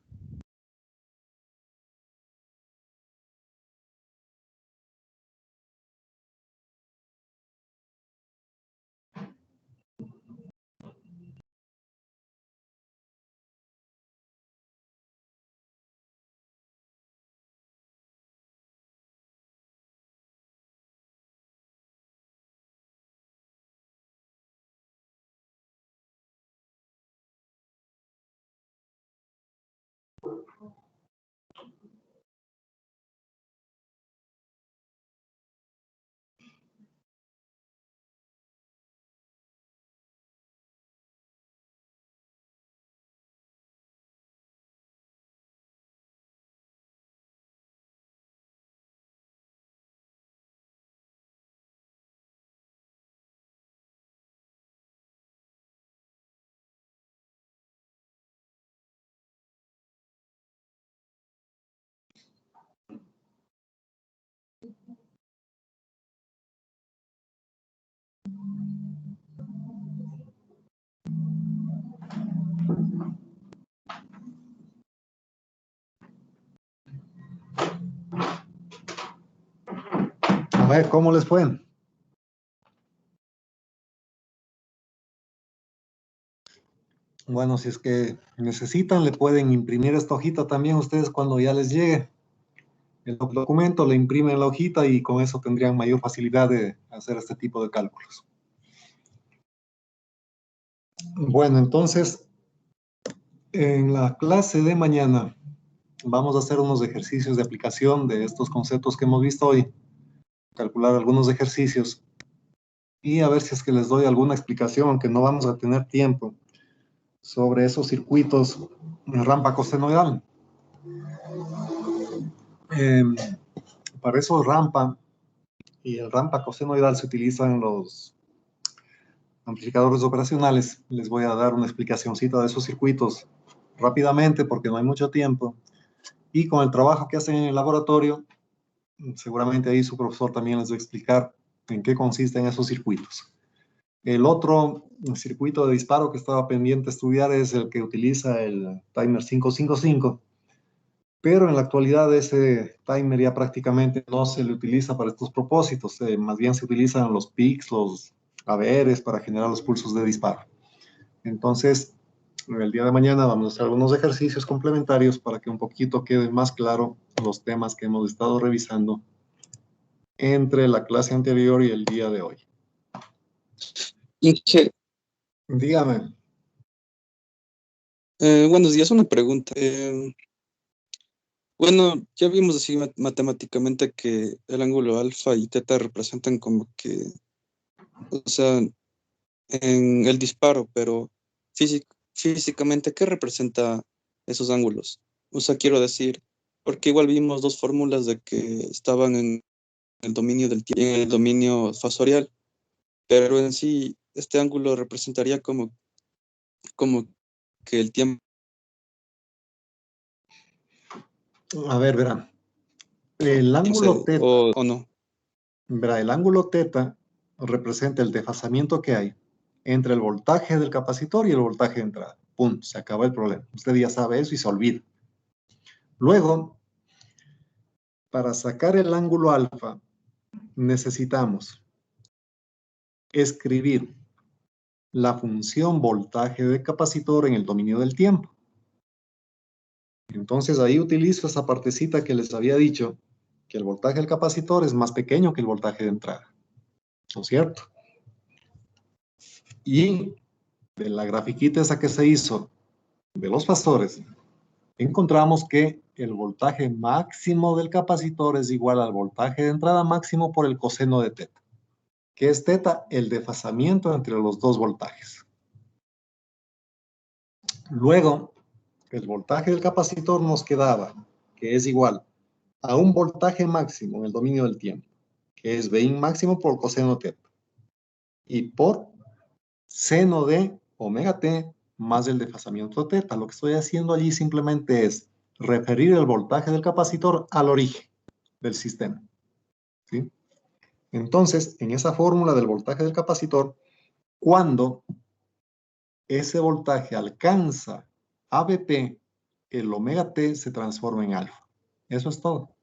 ver, ¿cómo les fue? Bueno, si es que necesitan, le pueden imprimir esta hojita también ustedes cuando ya les llegue el documento, le imprimen la hojita y con eso tendrían mayor facilidad de hacer este tipo de cálculos. Bueno, entonces, en la clase de mañana vamos a hacer unos ejercicios de aplicación de estos conceptos que hemos visto hoy, calcular algunos ejercicios y a ver si es que les doy alguna explicación, aunque no vamos a tener tiempo, sobre esos circuitos rampa cosenoidal. Para eso rampa y el rampa cosenoidal se utilizan los amplificadores operacionales. Les voy a dar una explicacióncita de esos circuitos rápidamente porque no hay mucho tiempo. Y con el trabajo que hacen en el laboratorio, seguramente ahí su profesor también les va a explicar en qué consisten esos circuitos. El otro circuito de disparo que estaba pendiente de estudiar es el que utiliza el timer 555, pero en la actualidad ese timer ya prácticamente no se le utiliza para estos propósitos, más bien se utilizan los PICs, los ABRs para generar los pulsos de disparo. Entonces, el día de mañana vamos a hacer algunos ejercicios complementarios para que un poquito quede más claro los temas que hemos estado revisando entre la clase anterior y el día de hoy. Inge, Dígame. buenos días, una pregunta. Bueno, ya vimos así matemáticamente que el ángulo alfa y teta representan como que, o sea, en el disparo, pero físicamente, ¿qué representa esos ángulos? O sea, quiero decir, porque igual vimos dos fórmulas de que estaban en el dominio del tiempo y en el dominio fasorial, pero en sí, este ángulo representaría como que el tiempo. A ver, verá. El ángulo teta, o no. verá, el ángulo teta representa el desfasamiento que hay entre el voltaje del capacitor y el voltaje de entrada. Punto, se acabó el problema. Usted ya sabe eso y se olvida. Luego, para sacar el ángulo alfa, necesitamos escribir la función voltaje de capacitor en el dominio del tiempo. Entonces ahí utilizo esa partecita que les había dicho, que el voltaje del capacitor es más pequeño que el voltaje de entrada. ¿No es cierto? Y de la grafiquita esa que se hizo de los fasores, encontramos que el voltaje máximo del capacitor es igual al voltaje de entrada máximo por el coseno de teta. ¿Qué es teta? El desfasamiento entre los dos voltajes. Luego, el voltaje del capacitor nos quedaba, que es igual a un voltaje máximo en el dominio del tiempo, que es Vin máximo por coseno teta, y por seno de omega t más el desfasamiento teta. Lo que estoy haciendo allí simplemente es referir el voltaje del capacitor al origen del sistema. ¿Sí? Entonces, en esa fórmula del voltaje del capacitor, cuando ese voltaje alcanza ABT, el omega t se transforma en alfa. Eso es todo.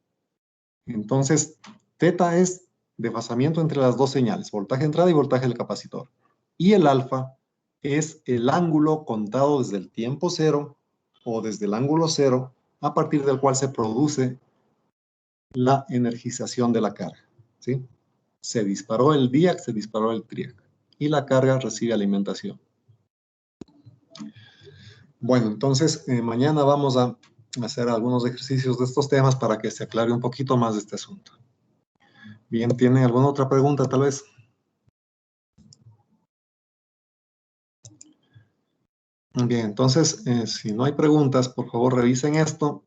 Entonces, teta es desfasamiento entre las dos señales, voltaje de entrada y voltaje del capacitor. Y el alfa es el ángulo contado desde el tiempo cero o desde el ángulo cero a partir del cual se produce la energización de la carga. ¿Sí? Se disparó el diac, se disparó el triac y la carga recibe alimentación. Bueno, entonces mañana vamos a hacer algunos ejercicios de estos temas para que se aclare un poquito más de este asunto. Bien, ¿tienen alguna otra pregunta tal vez? Bien, entonces, si no hay preguntas, por favor revisen esto